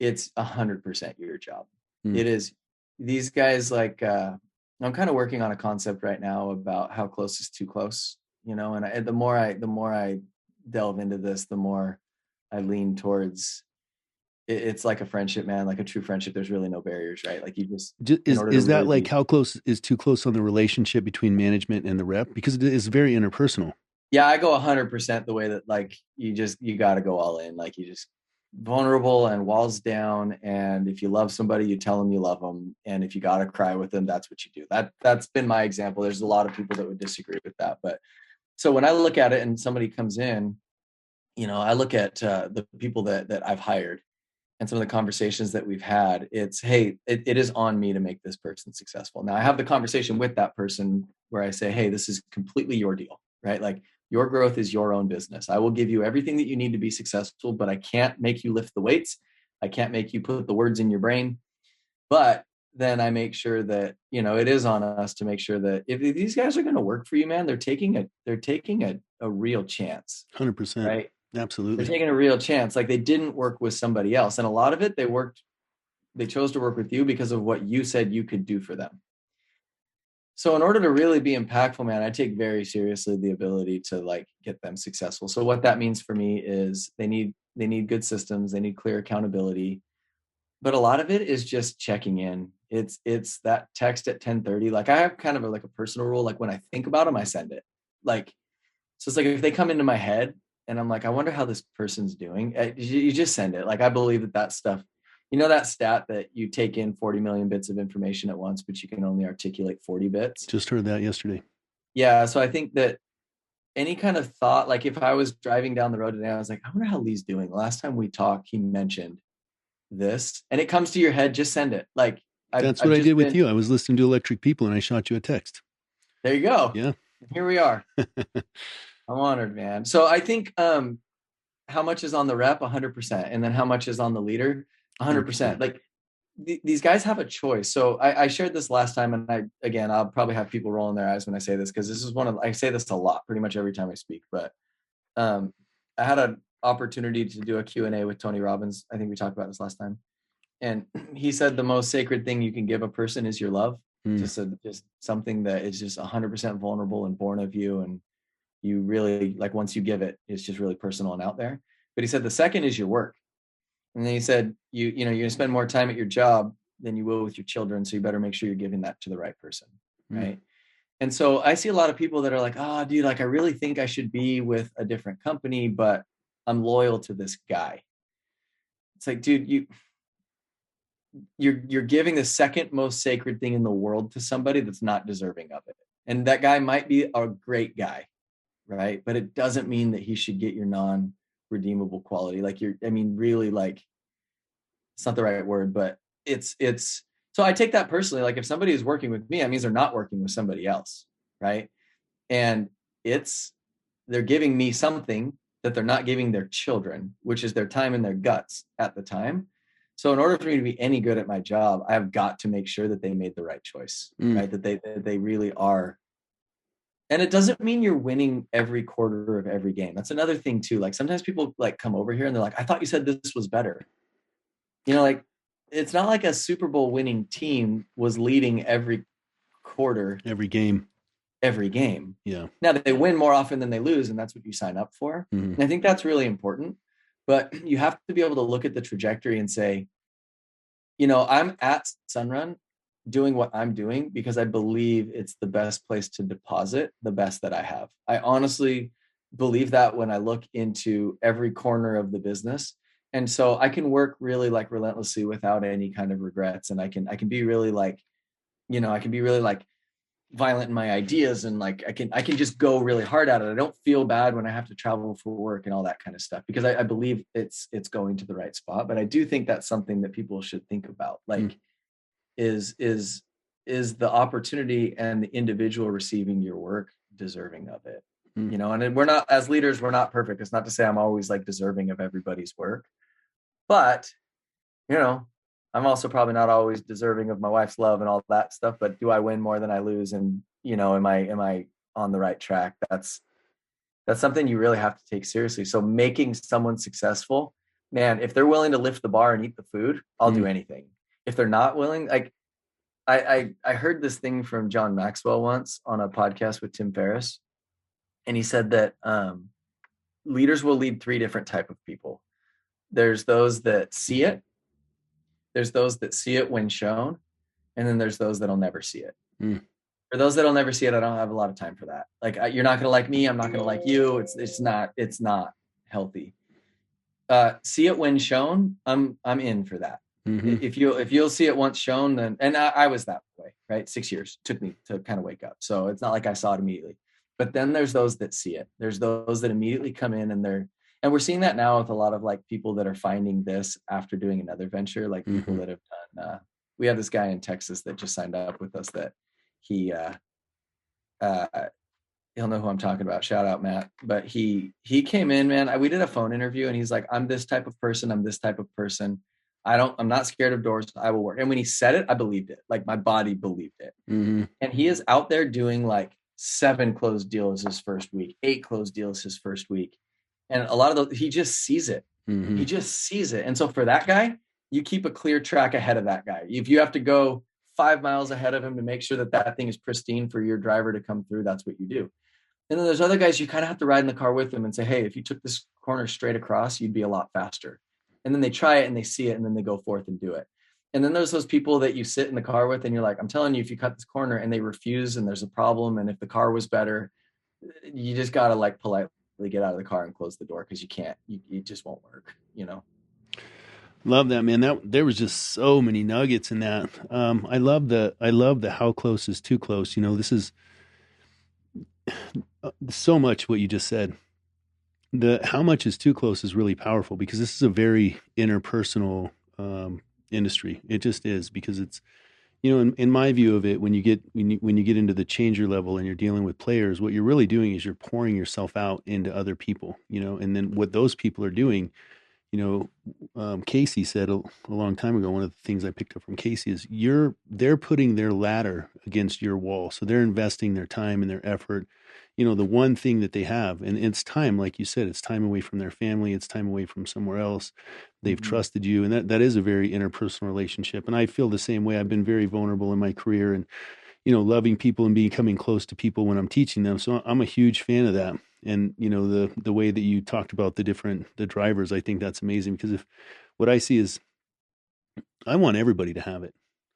it's 100% your job. It is. These guys, I'm kind of working on a concept right now about how close is too close. And the more I delve into this, the more I lean towards it's like a friendship, man, like a true friendship. There's really no barriers, right? Like you just is that like how close is too close on the relationship between management and the rep? Because it is very interpersonal. Yeah, I go 100% the way that like you got to go all in. Like you just vulnerable and walls down. And if you love somebody, you tell them you love them. And if you got to cry with them, that's what you do. That's been my example. There's a lot of people that would disagree with that, but so when I look at it and somebody comes in, I look at the people that I've hired and some of the conversations that we've had. It's, hey, it is on me to make this person successful. Now I have the conversation with that person where I say, hey, this is completely your deal. right? Like your growth is your own business. I will give you everything that you need to be successful, but I can't make you lift the weights. I can't make you put the words in your brain. But then I make sure that, it is on us to make sure that if these guys are going to work for you, man, they're taking a real chance. 100%. Right. Absolutely. They're taking a real chance. Like they didn't work with somebody else. And a lot of it, they chose to work with you because of what you said you could do for them. So in order to really be impactful, man, I take very seriously the ability to like get them successful. So what that means for me is they need good systems. They need clear accountability. But a lot of it is just checking in. It's that text at 10:30. Like I have kind of like a personal rule. Like when I think about them, I send it. Like, so it's like if they come into my head and I'm like, I wonder how this person's doing. You just send it. Like I believe that stuff, that stat that you take in 40 million bits of information at once, but you can only articulate 40 bits. Just heard that yesterday. Yeah. So I think that any kind of thought, like if I was driving down the road today, I was like, I wonder how Lee's doing. Last time we talked, he mentioned this, and it comes to your head, just send it. Like that's what I did with you. I was listening to Electric People and I shot you a text. There you go. Yeah. Here we are. I'm honored, man. So I think how much is on the rep? 100%. And then how much is on the leader? 100%. Like these guys have a choice. So I shared this last time, and I'll probably have people rolling their eyes when I say this, because this is I say this a lot, pretty much every time I speak, but I had an opportunity to do a Q&A with Tony Robbins. I think we talked about this last time. And he said the most sacred thing you can give a person is your love. Just something that is just 100% vulnerable and born of you. And you really, like, once you give it, it's just really personal and out there. But he said the second is your work. And then he said, you're going to spend more time at your job than you will with your children. So you better make sure you're giving that to the right person. Right. And so I see a lot of people that are like, oh, dude, like I really think I should be with a different company, but I'm loyal to this guy. It's like, dude, you're giving the second most sacred thing in the world to somebody that's not deserving of it. And that guy might be a great guy, right? But it doesn't mean that he should get your non-redeemable quality. Like really, like, it's not the right word, but it's so I take that personally. Like if somebody is working with me, that means they're not working with somebody else, right? And they're giving me something that they're not giving their children, which is their time and their guts at the time. So in order for me to be any good at my job, I have got to make sure that they made the right choice, right? That they really are. And it doesn't mean you're winning every quarter of every game. That's another thing too. Like sometimes people like come over here and they're like, I thought you said this was better. Like it's not like a Super Bowl winning team was leading every quarter, every game. Yeah. Now they win more often than they lose, and that's what you sign up for. And I think that's really important. But you have to be able to look at the trajectory and say, I'm at Sunrun doing what I'm doing because I believe it's the best place to deposit the best that I have. I honestly believe that when I look into every corner of the business. And so I can work really like relentlessly without any kind of regrets. And I can be really like, I can be really like violent in my ideas, and like I can just go really hard at it. I don't feel bad when I have to travel for work and all that kind of stuff, because I believe it's going to the right spot. But I do think that's something that people should think about. Like is the opportunity and the individual receiving your work deserving of it? And we're not, as leaders, we're not perfect. It's not to say I'm always like deserving of everybody's work, but I'm also probably not always deserving of my wife's love and all that stuff, but do I win more than I lose? And, am I on the right track? That's something you really have to take seriously. So making someone successful, man, if they're willing to lift the bar and eat the food, I'll do anything. If they're not willing, like I heard this thing from John Maxwell once on a podcast with Tim Ferriss. And he said that leaders will lead 3 different type of people. There's those that see it. There's those that see it when shown, and then there's those that'll never see it. For those that'll never see it, I don't have a lot of time for that. Like you're not going to like me. I'm not going to like you. It's not healthy. See it when shown. I'm in for that. If you'll see it once shown, then, and I was that way, right? 6 years took me to kind of wake up. So it's not like I saw it immediately, but then there's those that see it. There's those that immediately come in and we're seeing that now with a lot of like people that are finding this after doing another venture, like people that have done, we have this guy in Texas that just signed up with us that he he'll know who I'm talking about. Shout out, Matt. But he came in, man. We did a phone interview, and he's like, I'm this type of person. I'm this type of person. I'm not scared of doors. I will work. And when he said it, I believed it. Like my body believed it. Mm-hmm. And he is out there doing like 7 closed deals his first week, 8 closed deals his first week. And a lot of those, he just sees it. Mm-hmm. He just sees it. And so for that guy, you keep a clear track ahead of that guy. If you have to go 5 miles ahead of him to make sure that that thing is pristine for your driver to come through, that's what you do. And then there's other guys you kind of have to ride in the car with them and say, hey, if you took this corner straight across, you'd be a lot faster. And then they try it and they see it and then they go forth and do it. And then there's those people that you sit in the car with and you're like, I'm telling you, if you cut this corner, and they refuse and there's a problem, and if the car was better, you just got to like politely get out of the car and close the door, because you can't, it just won't work, you know? Love that, man. There was just so many nuggets in that. I love the how close is too close. You know, this is so much what you just said. The how much is too close is really powerful, because this is a very interpersonal industry. It just is, because it's, you know, in my view of it, when you get into the changer level and you're dealing with players, what you're really doing is you're pouring yourself out into other people, you know, and then what those people are doing, you know, Casey said a long time ago, one of the things I picked up from Casey is they're putting their ladder against your wall. So they're investing their time and their effort, you know, the one thing that they have, and it's time, like you said, it's time away from their family. It's time away from somewhere else. They've trusted you. And that is a very interpersonal relationship. And I feel the same way. I've been very vulnerable in my career, and, you know, loving people and becoming close to people when I'm teaching them. So I'm a huge fan of that. And, you know, the way that you talked about the drivers, I think that's amazing, because what I see is I want everybody to have it.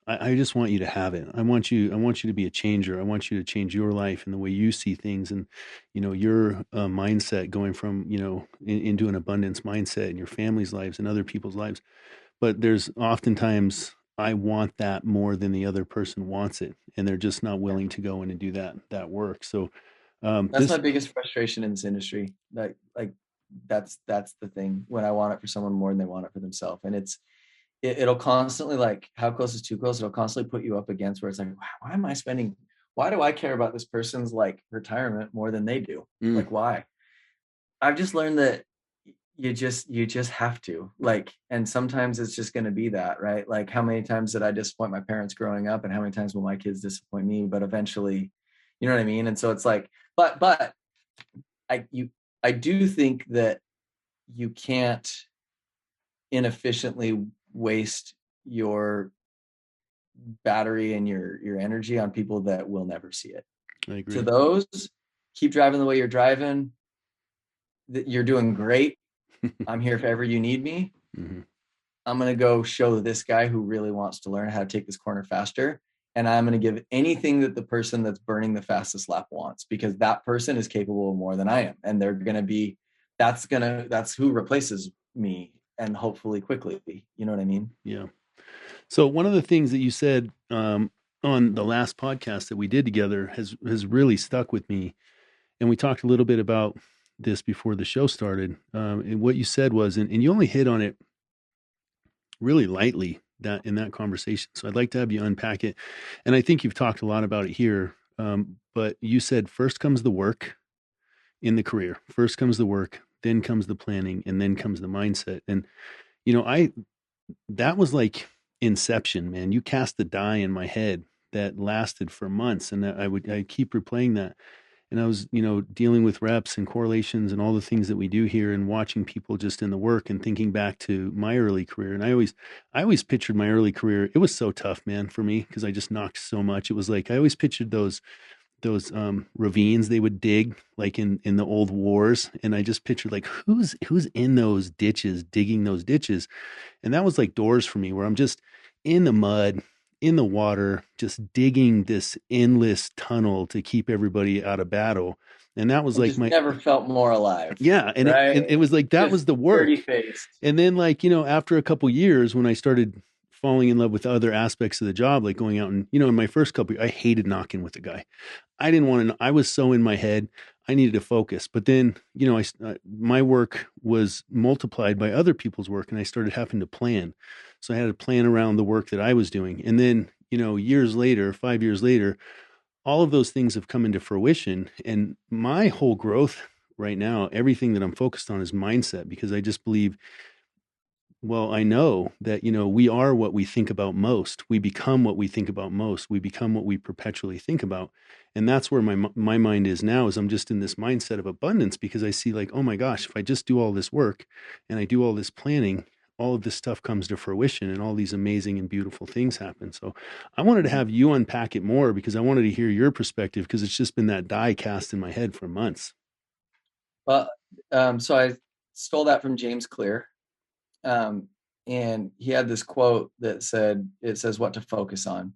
I just want you to have it. I want you to be a changer. I want you to change your life and the way you see things, and, you know, your mindset going from, you know, into an abundance mindset in your family's lives and other people's lives. But there's oftentimes I want that more than the other person wants it, and they're just not willing to go in and do that work. So That's my biggest frustration in this industry. Like that's the thing, when I want it for someone more than they want it for themselves. And it'll constantly, like, how close is too close? It'll constantly put you up against where it's like, wow, why do I care about this person's like retirement more than they do? Like, why? I've just learned that you just have to, like, and sometimes it's just going to be that, right? Like, how many times did I disappoint my parents growing up, and how many times will my kids disappoint me? But eventually, you know what I mean? And so it's like, but I do think that you can't inefficiently waste your battery and your energy on people that will never see it. I agree. To those, keep driving the way you're driving. You're doing great. I'm here if ever you need me. Mm-hmm. I'm going to go show this guy who really wants to learn how to take this corner faster. And I'm going to give anything that the person that's burning the fastest lap wants, because that person is capable of more than I am. And they're going to be, that's who replaces me, and hopefully quickly. You know what I mean? Yeah. So one of the things that you said on the last podcast that we did together has really stuck with me. And we talked a little bit about this before the show started. And what you said was, and you only hit on it really lightly that in that conversation. So I'd like to have you unpack it. And I think you've talked a lot about it here. But you said first comes the work in the career. First comes the work, then comes the planning, and then comes the mindset. And, you know, that was like inception, man. You cast the die in my head that lasted for months. And I keep replaying that. And I was, you know, dealing with reps and correlations and all the things that we do here, and watching people just in the work and thinking back to my early career. And I always pictured my early career. It was so tough, man, for me, because I just knocked so much. It was like, I always pictured those ravines they would dig, like in the old wars. And I just pictured like, who's in those ditches, digging those ditches. And that was like doors for me, where I'm just in the mud, in the water, just digging this endless tunnel to keep everybody out of battle. And that was like never felt more alive. Yeah. And, right? It was like, that just was the work. And then, like, you know, after a couple years, when I started falling in love with other aspects of the job, like going out and, you know, in my first couple, I hated knocking with a guy. I didn't want to, I was so in my head, I needed to focus. But then, you know, my work was multiplied by other people's work, and I started having to plan. So I had to plan around the work that I was doing. And then, you know, 5 years later, all of those things have come into fruition. And my whole growth right now, everything that I'm focused on is mindset, because I just believe, well, I know that, we are what we think about most. We become what we think about most. We become what we perpetually think about. And that's where my mind is now, is I'm just in this mindset of abundance, because I see like, oh my gosh, if I just do all this work and I do all this planning, all of this stuff comes to fruition and all these amazing and beautiful things happen. So I wanted to have you unpack it more, because I wanted to hear your perspective, because it's just been that die cast in my head for months. Well, so I stole that from James Clear. And he had this quote that says what to focus on.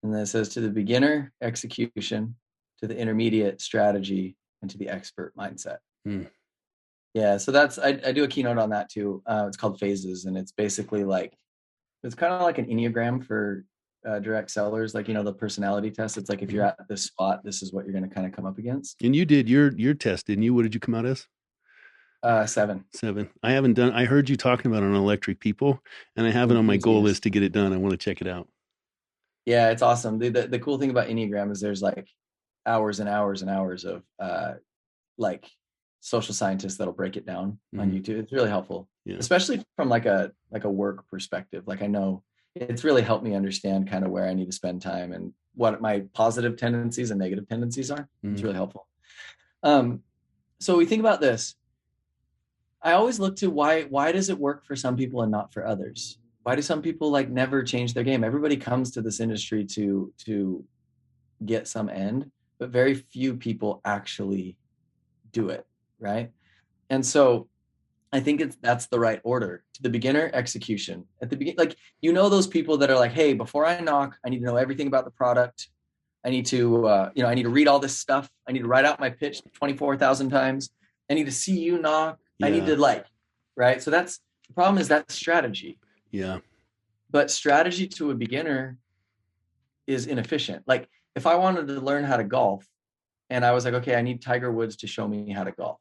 And then it says, to the beginner, execution; to the intermediate, strategy; and to the expert, mindset. Yeah. So I do a keynote on that too. It's called Phases. And it's basically it's kind of like an Enneagram for direct sellers, like, the personality test. It's like, if you're at this spot, this is what you're going to kind of come up against. And you did your test, didn't you? What did you come out as? 7. I haven't done, I heard you talking about on electric people, and I have it on my goal list to get it done. I want to check it out. Yeah, it's awesome. The cool thing about Enneagram is there's like hours and hours and hours of social scientists that'll break it down on YouTube. It's really helpful, especially from like a work perspective. Like, I know it's really helped me understand kind of where I need to spend time and what my positive tendencies and negative tendencies are. It's really helpful. So we think about this. I always look to why does it work for some people and not for others? Why do some people never change their game? Everybody comes to this industry to get some end, but very few people actually do it, right? And so I think that's the right order. To the beginner, execution. At the beginning, those people that are like, hey, before I knock, I need to know everything about the product. I need to, I need to read all this stuff. I need to write out my pitch 24,000 times. I need to see you knock. Yeah. I need to right? So that's the problem, is that strategy. Yeah. But strategy to a beginner is inefficient. Like, if I wanted to learn how to golf and I was like, okay, I need Tiger Woods to show me how to golf.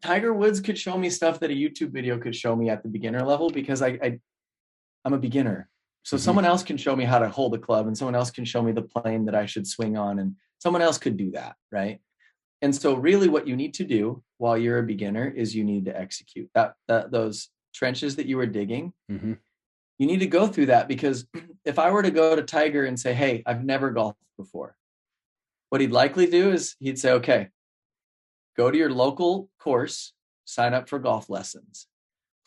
Tiger Woods could show me stuff that a YouTube video could show me at the beginner level, because I'm a beginner. So someone else can show me how to hold a club, and someone else can show me the plane that I should swing on, and someone else could do that, right? And so really what you need to do while you're a beginner is you need to execute those trenches that you were digging. You need to go through that, because if I were to go to Tiger and say, hey, I've never golfed before, what he'd likely do is he'd say, okay, go to your local course, sign up for golf lessons,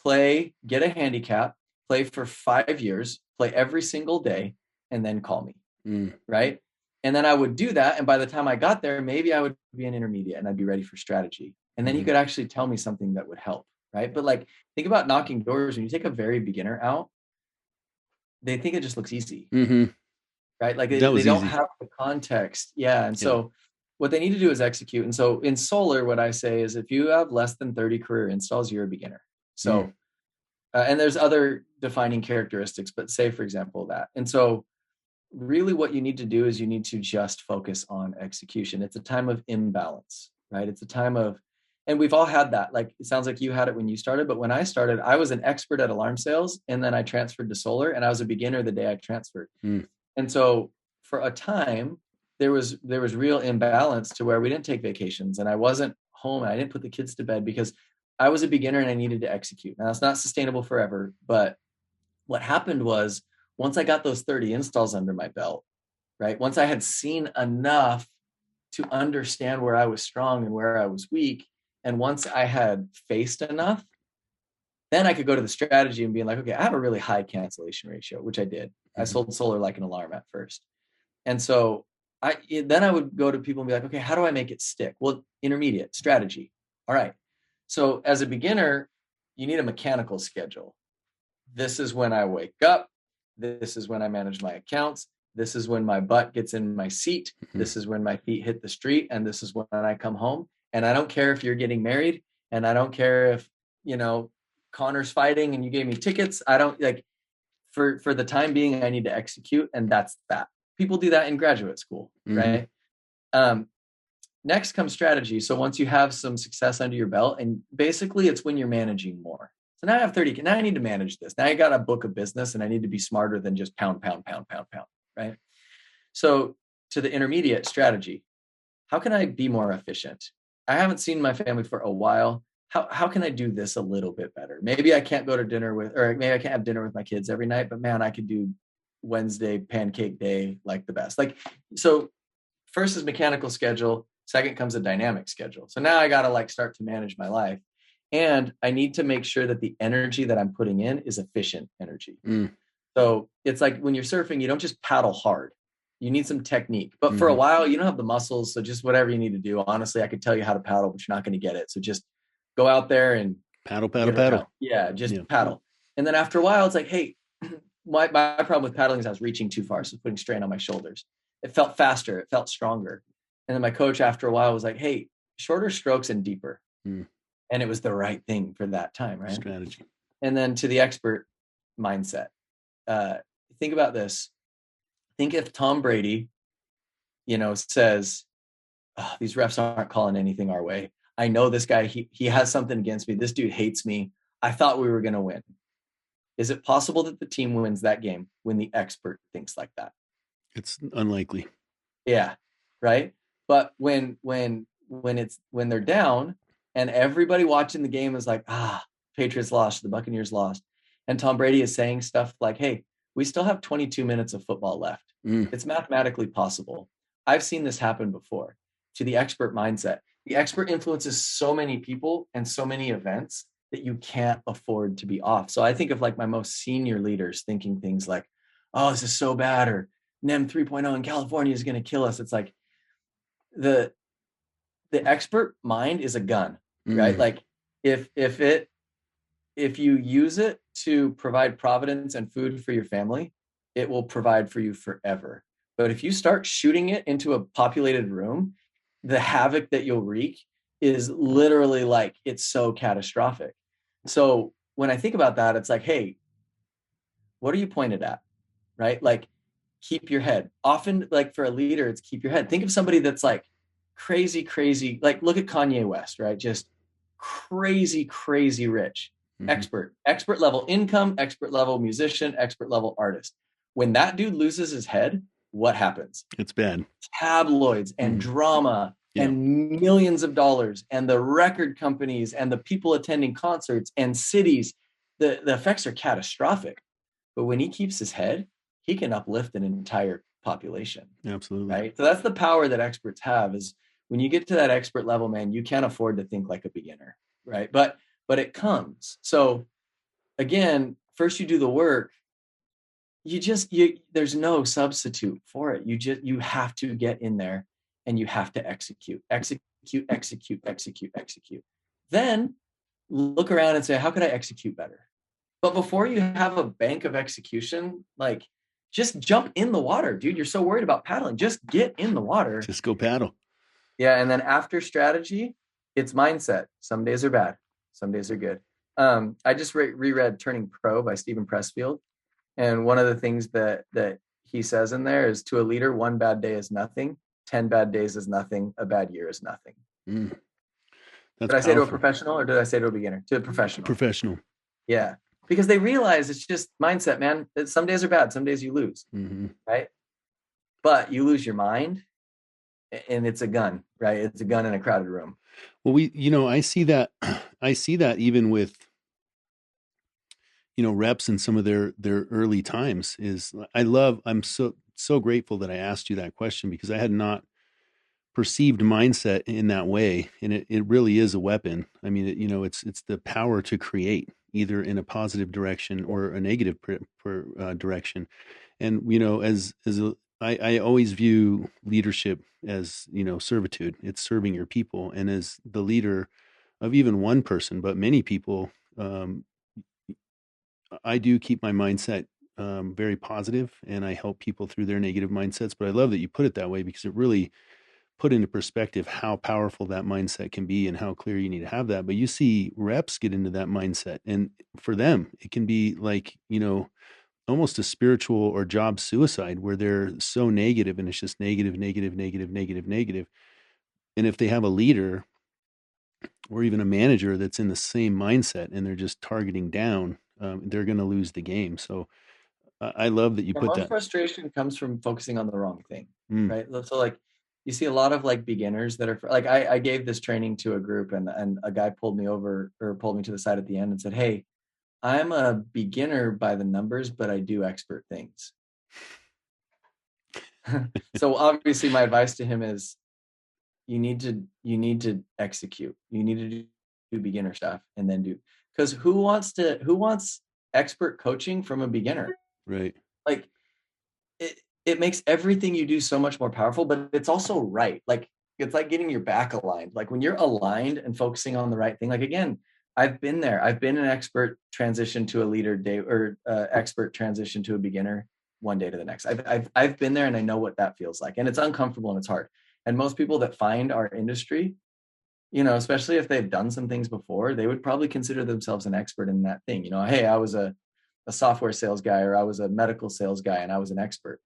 get a handicap, play for 5 years, play every single day, and then call me, right? And then I would do that. And by the time I got there, maybe I would be an intermediate and I'd be ready for strategy. And then you could actually tell me something that would help, right? But think about knocking doors. When you take a very beginner out, they think it just looks easy, right? They don't have the context. Yeah. And so what they need to do is execute. And so in solar, what I say is, if you have less than 30 career installs, you're a beginner. So, and there's other defining characteristics, but say, for example, that. And so really what you need to do is you need to just focus on execution. It's a time of imbalance, right? It's a time of, and we've all had that. It sounds like you had it when you started, but when I started, I was an expert at alarm sales, and then I transferred to solar, and I was a beginner the day I transferred. And so for a time, there was real imbalance to where we didn't take vacations, and I wasn't home, and I didn't put the kids to bed because I was a beginner and I needed to execute. Now, it's not sustainable forever, but what happened was, once I got those 30 installs under my belt, right? Once I had seen enough to understand where I was strong and where I was weak, and once I had faced enough, then I could go to the strategy and be like, okay, I have a really high cancellation ratio, which I did. I sold solar like an alarm at first. And so then I would go to people and be like, okay, how do I make it stick? Well, intermediate strategy. All right. So as a beginner, you need a mechanical schedule. This is when I wake up. This is when I manage my accounts. This is when my butt gets in my seat. This is when my feet hit the street. And this is when I come home. And I don't care if you're getting married. And I don't care if, Connor's fighting and you gave me tickets. I don't for the time being, I need to execute. And that's that. People do that in graduate school, right? Next comes strategy. So once you have some success under your belt, and basically it's when you're managing more. So now I have 30. Now I need to manage this. Now I got a book of business, and I need to be smarter than just pound, right? So to the intermediate strategy, how can I be more efficient? I haven't seen my family for a while. How can I do this a little bit better? Maybe I can't go to dinner with, or maybe I can't have dinner with my kids every night, but man, I could do Wednesday pancake day like the best. Like, so first is mechanical schedule. Second comes a dynamic schedule. So now I got to like start to manage my life. And I need to make sure that the energy that I'm putting in is efficient energy. So it's like when you're surfing, you don't just paddle hard. You need some technique. But for a while, you don't have the muscles. So just whatever you need to do. Honestly, I could tell you how to paddle, but you're not going to get it. So just go out there and paddle. Yeah, just paddle. And then after a while, it's like, hey, my problem with paddling is I was reaching too far. So putting strain on my shoulders. It felt faster. It felt stronger. And then my coach after a while was like, hey, shorter strokes and deeper. And it was the right thing for that time, right? Strategy. And then to the expert mindset. Think about this. Think if Tom Brady, says, oh, these refs aren't calling anything our way. I know this guy, he has something against me. This dude hates me. I thought we were going to win. Is it possible that the team wins that game when the expert thinks like that? It's unlikely. Yeah. Right. But when they're down and everybody watching the game is like, Patriots lost, the Buccaneers lost. And Tom Brady is saying stuff like, hey, we still have 22 minutes of football left. It's mathematically possible. I've seen this happen before. To the expert mindset, the expert influences so many people and so many events that you can't afford to be off. So I think of like my most senior leaders thinking things like, oh, this is so bad, or NEM 3.0 in California is going to kill us. It's like the expert mind is a gun, right? Like if you use it to provide providence and food for your family, it will provide for you forever. But if you start shooting it into a populated room, the havoc that you'll wreak is literally like, it's so catastrophic. So when I think about that, it's like, hey, what are you pointed at? Right? Like, keep your head. Often, like for a leader, it's keep your head. Think of somebody that's like crazy, like look at Kanye West, right? Just crazy rich. Expert level income, expert level musician, expert level artist. When that dude loses his head, what happens? It's bad. Tabloids and drama and millions of dollars and the record companies and the people attending concerts and cities, the effects are catastrophic. But when he keeps his head, he can uplift an entire population. Absolutely. Right. So that's the power that experts have, is when you get to that expert level, man, you can't afford to think like a beginner. Right. But it comes. So again, first you do the work. There's no substitute for it. You have to get in there and you have to execute. Then look around and say, how could I execute better? But before you have a bank of execution, like just jump in the water, dude. You're so worried about paddling. Just get in the water. Just go paddle. Yeah. And then after strategy, it's mindset. Some days are bad. Some days are good. I just reread Turning Pro by Stephen Pressfield. And one of the things that he says in there is, to a leader, 1 bad day is nothing. 10 bad days is nothing. A bad year is nothing. Did I say to a professional or did I say to a beginner? To a professional. Professional. Yeah. Because they realize it's just mindset, man. Some days are bad. Some days you lose. Right. But you lose your mind and it's a gun, right? It's a gun in a crowded room. Well, I see that even with, reps in some of their early times. I'm so grateful that I asked you that question, because I had not perceived mindset in that way. And it really is a weapon. I mean, it's the power to create, either in a positive direction or a negative direction. And, I always view leadership as, servitude. It's serving your people. And as the leader of even one person, but many people, I do keep my mindset very positive, and I help people through their negative mindsets. But I love that you put it that way, because it really put into perspective how powerful that mindset can be and how clear you need to have that. But you see reps get into that mindset, and for them, it can be like, almost a spiritual or job suicide, where they're so negative and it's just negative. And if they have a leader or even a manager that's in the same mindset and they're just targeting down, they're going to lose the game. So I love that you put Most that. frustration comes from focusing on the wrong thing, Mm. right? So like you see a lot of like beginners that are like, I gave this training to a group, and a guy pulled me to the side at the end and said, "Hey, I'm a beginner by the numbers, but I do expert things." So obviously my advice to him is you need to execute. You need to do beginner stuff and then because who wants expert coaching from a beginner? Right. Like it makes everything you do so much more powerful, but it's also right. Like it's like getting your back aligned. Like when you're aligned and focusing on the right thing, like again, I've been there. I've been an expert transition to a leader day, or expert transition to a beginner one day to the next. I've been there, and I know what that feels like, and it's uncomfortable and it's hard. And most people that find our industry, especially if they've done some things before, they would probably consider themselves an expert in that thing. Hey, I was a software sales guy, or I was a medical sales guy, and I was an expert.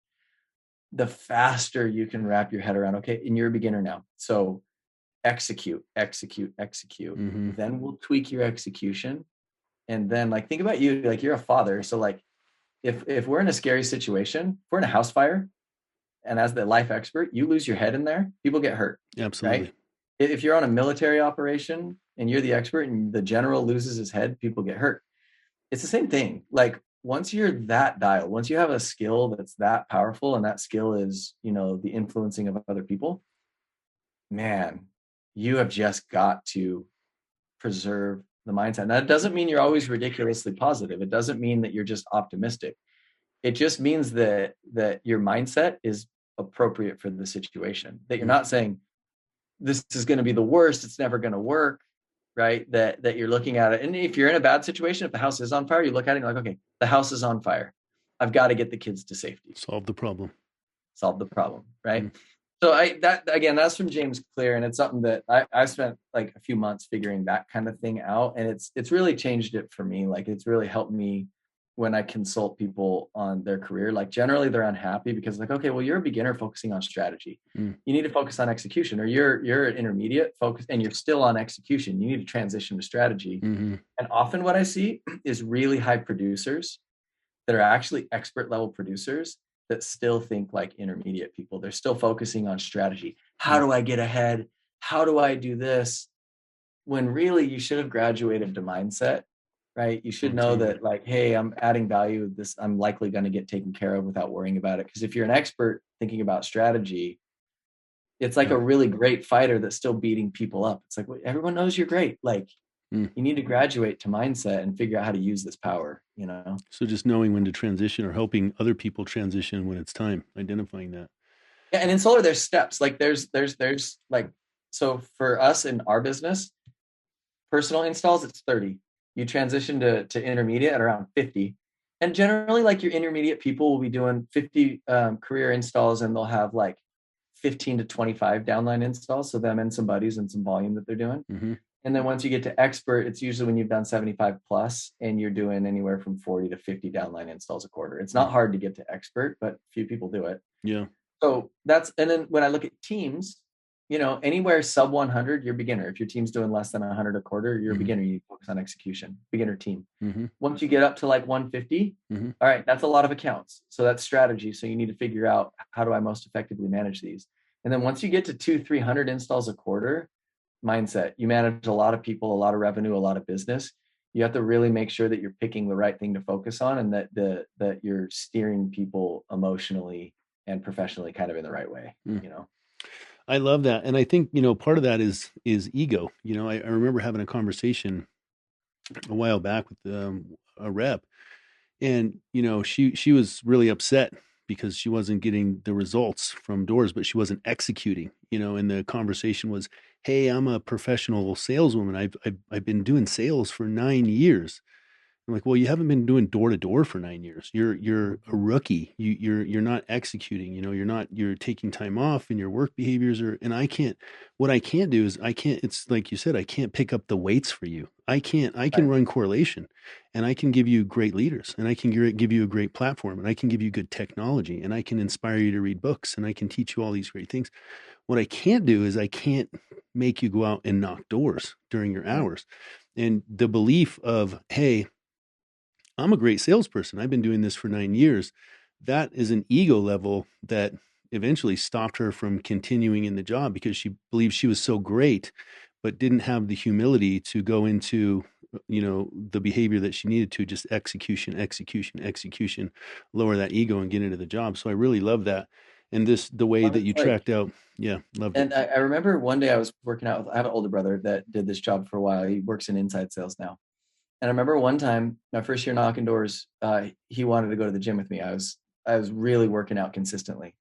The faster you can wrap your head around, okay, and you're a beginner now, so execute. Mm-hmm. Then we'll tweak your execution. And then like think about you, like you're a father, so like if we're in a scary situation, if we're in a house fire, and as the life expert you lose your head in there, people get hurt. Absolutely. Right? If you're on a military operation and you're the expert and the general loses his head, people get hurt. It's the same thing. Like once you're that dialed, once you have a skill that's that powerful, and that skill is, the influencing of other people, man, you have just got to preserve the mindset. Now, it doesn't mean you're always ridiculously positive. It doesn't mean that you're just optimistic. It just means that your mindset is appropriate for the situation, that you're not saying this is going to be the worst, it's never going to work, right? That you're looking at it. And if you're in a bad situation, if the house is on fire, you look at it and you're like, okay, the house is on fire. I've got to get the kids to safety. Solve the problem. Right? Mm-hmm. So that's from James Clear, and it's something that I spent like a few months figuring that kind of thing out, and it's really changed it for me. Like it's really helped me when I consult people on their career. Like generally they're unhappy because like, okay, well, you're a beginner focusing on strategy. You need to focus on execution, or you're an intermediate focus and you're still on execution. You need to transition to strategy. Mm-hmm. And often what I see is really high producers that are actually expert level producers that still think like intermediate people. They're still focusing on strategy. How do I get ahead? How do I do this? When really you should have graduated to mindset, right? You should know that like, hey, I'm adding value. This I'm likely going to get taken care of without worrying about it. Because if you're an expert thinking about strategy, it's like a really great fighter that's still beating people up. It's like, well, everyone knows you're great. Like you need to graduate to mindset and figure out how to use this power, So just knowing when to transition, or helping other people transition when it's time, identifying that. Yeah. And in solar, there's steps. Like there's like, so for us in our business, personal installs, it's 30. You transition to intermediate at around 50. And generally like your intermediate people will be doing 50 career installs, and they'll have like 15 to 25 downline installs. So them and some buddies and some volume that they're doing. Mm-hmm. And then once you get to expert, it's usually when you've done 75 plus and you're doing anywhere from 40 to 50 downline installs a quarter. It's not hard to get to expert, but few people do it. Yeah. So and then when I look at teams, anywhere sub 100, you're beginner. If your team's doing less than 100 a quarter, you're a beginner. You focus on execution, beginner team. Mm-hmm. Once you get up to like 150, all right, that's a lot of accounts. So that's strategy. So you need to figure out, how do I most effectively manage these? And then once you get to 200-300 installs a quarter, mindset, you manage a lot of people, a lot of revenue, a lot of business. You have to really make sure that you're picking the right thing to focus on, and that you're steering people emotionally and professionally kind of in the right way. I love that. And I think, part of that is ego. I remember having a conversation a while back with a rep, and, she was really upset because she wasn't getting the results from doors, but she wasn't executing, and the conversation was, hey, I'm a professional saleswoman. I've been doing sales for 9 years. I'm like, well, you haven't been doing door to door for 9 years. You're a rookie. You're not executing. You're taking time off, and your work behaviors are. And what I can't do is It's like you said, I can't pick up the weights for you. I can run correlation, and I can give you great leaders, and I can give you a great platform, and I can give you good technology, and I can inspire you to read books, and I can teach you all these great things. What I can't do is I can't make you go out and knock doors during your hours. And the belief of, hey, I'm a great salesperson. I've been doing this for 9 years. That is an ego level that eventually stopped her from continuing in the job because she believed she was so great, but didn't have the humility to go into, the behavior that she needed to, just execution, execution, execution, lower that ego and get into the job. So I really love that. And the way Well, that you it's like, tracked out, yeah, loved it. and I remember one day I was working out with, I have an older brother that did this job for a while. He works in inside sales now. And I remember one time, my first year knocking doors, he wanted to go to the gym with me. I was really working out consistently,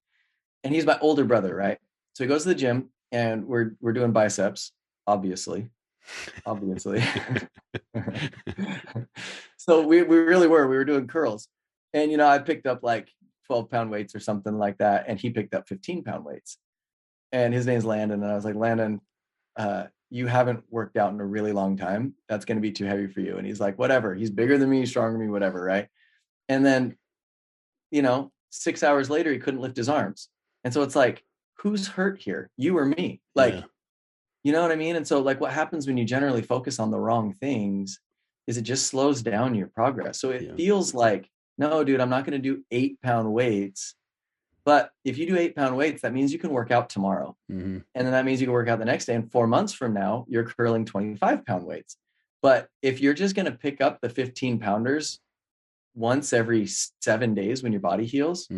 and he's my older brother, right? So he goes to the gym, and we're doing biceps, obviously. So we really were. We were doing curls, and I picked up like 12-pound weights or something like that, and he picked up 15-pound weights. And his name's Landon, and I was like, Landon, you haven't worked out in a really long time. That's going to be too heavy for you. And he's like, whatever. He's bigger than me, stronger than me, whatever, right? And then 6 hours later, he couldn't lift his arms. And so it's like, who's hurt here? You or me? Like, Yeah. you know what I mean? And so like what happens when you generally focus on the wrong things is it just slows down your progress. So it feels like, no, dude, I'm not going to do 8-pound weights. But if you do 8-pound weights, that means you can work out tomorrow. Mm-hmm. And then that means you can work out the next day. And 4 months from now, you're curling 25-pound weights. But if you're just going to pick up the 15-pounders once every 7 days when your body heals,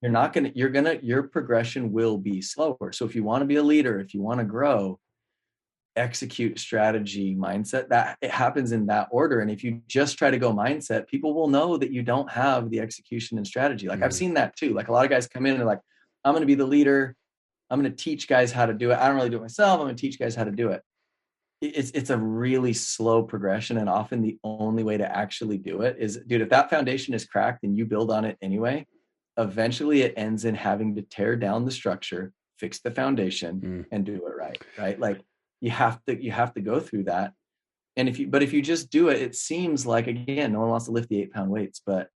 your progression will be slower. So if you want to be a leader, if you want to grow, execute, strategy, mindset, that it happens in that order. And if you just try to go mindset, people will know that you don't have the execution and strategy. Like I've seen that too. Like a lot of guys come in and they're like, I'm going to be the leader. I'm going to teach guys how to do it. I don't really do it myself. I'm going to teach guys how to do it. It's a really slow progression. And often the only way to actually do it is, dude, if that foundation is cracked and you build on it anyway, eventually it ends in having to tear down the structure, fix the foundation and do it right. Right. Like you have to go through that. And if you just do it, it seems like, again, no one wants to lift the 8-pound weights, but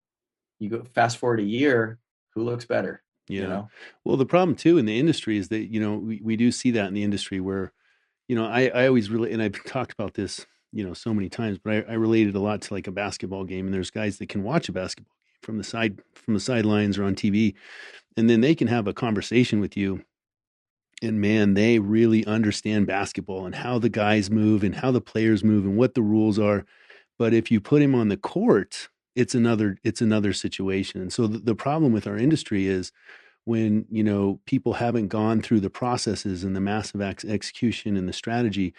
you go fast forward a year, who looks better? Yeah. Well, the problem too in the industry is that, we do see that in the industry where, I always really, and I've talked about this, so many times, but I related a lot to like a basketball game, and there's guys that can watch a basketball game from the sidelines or on TV, and then they can have a conversation with you. And man, they really understand basketball and how the guys move and how the players move and what the rules are. But if you put him on the court, it's another situation. And so the problem with our industry is when, people haven't gone through the processes and the massive execution and the strategy,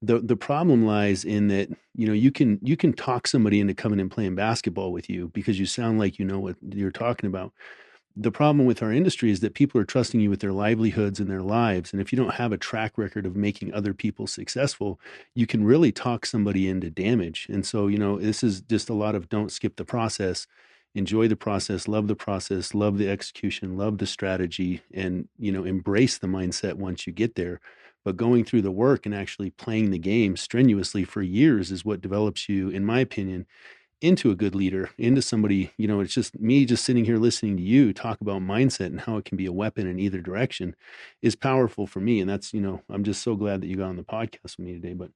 the problem lies in that, you can talk somebody into coming and playing basketball with you because you sound like you know what you're talking about. The problem with our industry is that people are trusting you with their livelihoods and their lives. And if you don't have a track record of making other people successful, you can really talk somebody into damage. And so, this is just a lot of don't skip the process, enjoy the process, love the execution, love the strategy, and, embrace the mindset once you get there. But going through the work and actually playing the game strenuously for years is what develops you, in my opinion, into a good leader, into somebody, it's just me just sitting here listening to you talk about mindset and how it can be a weapon in either direction is powerful for me. And that's, I'm just so glad that you got on the podcast with me today, but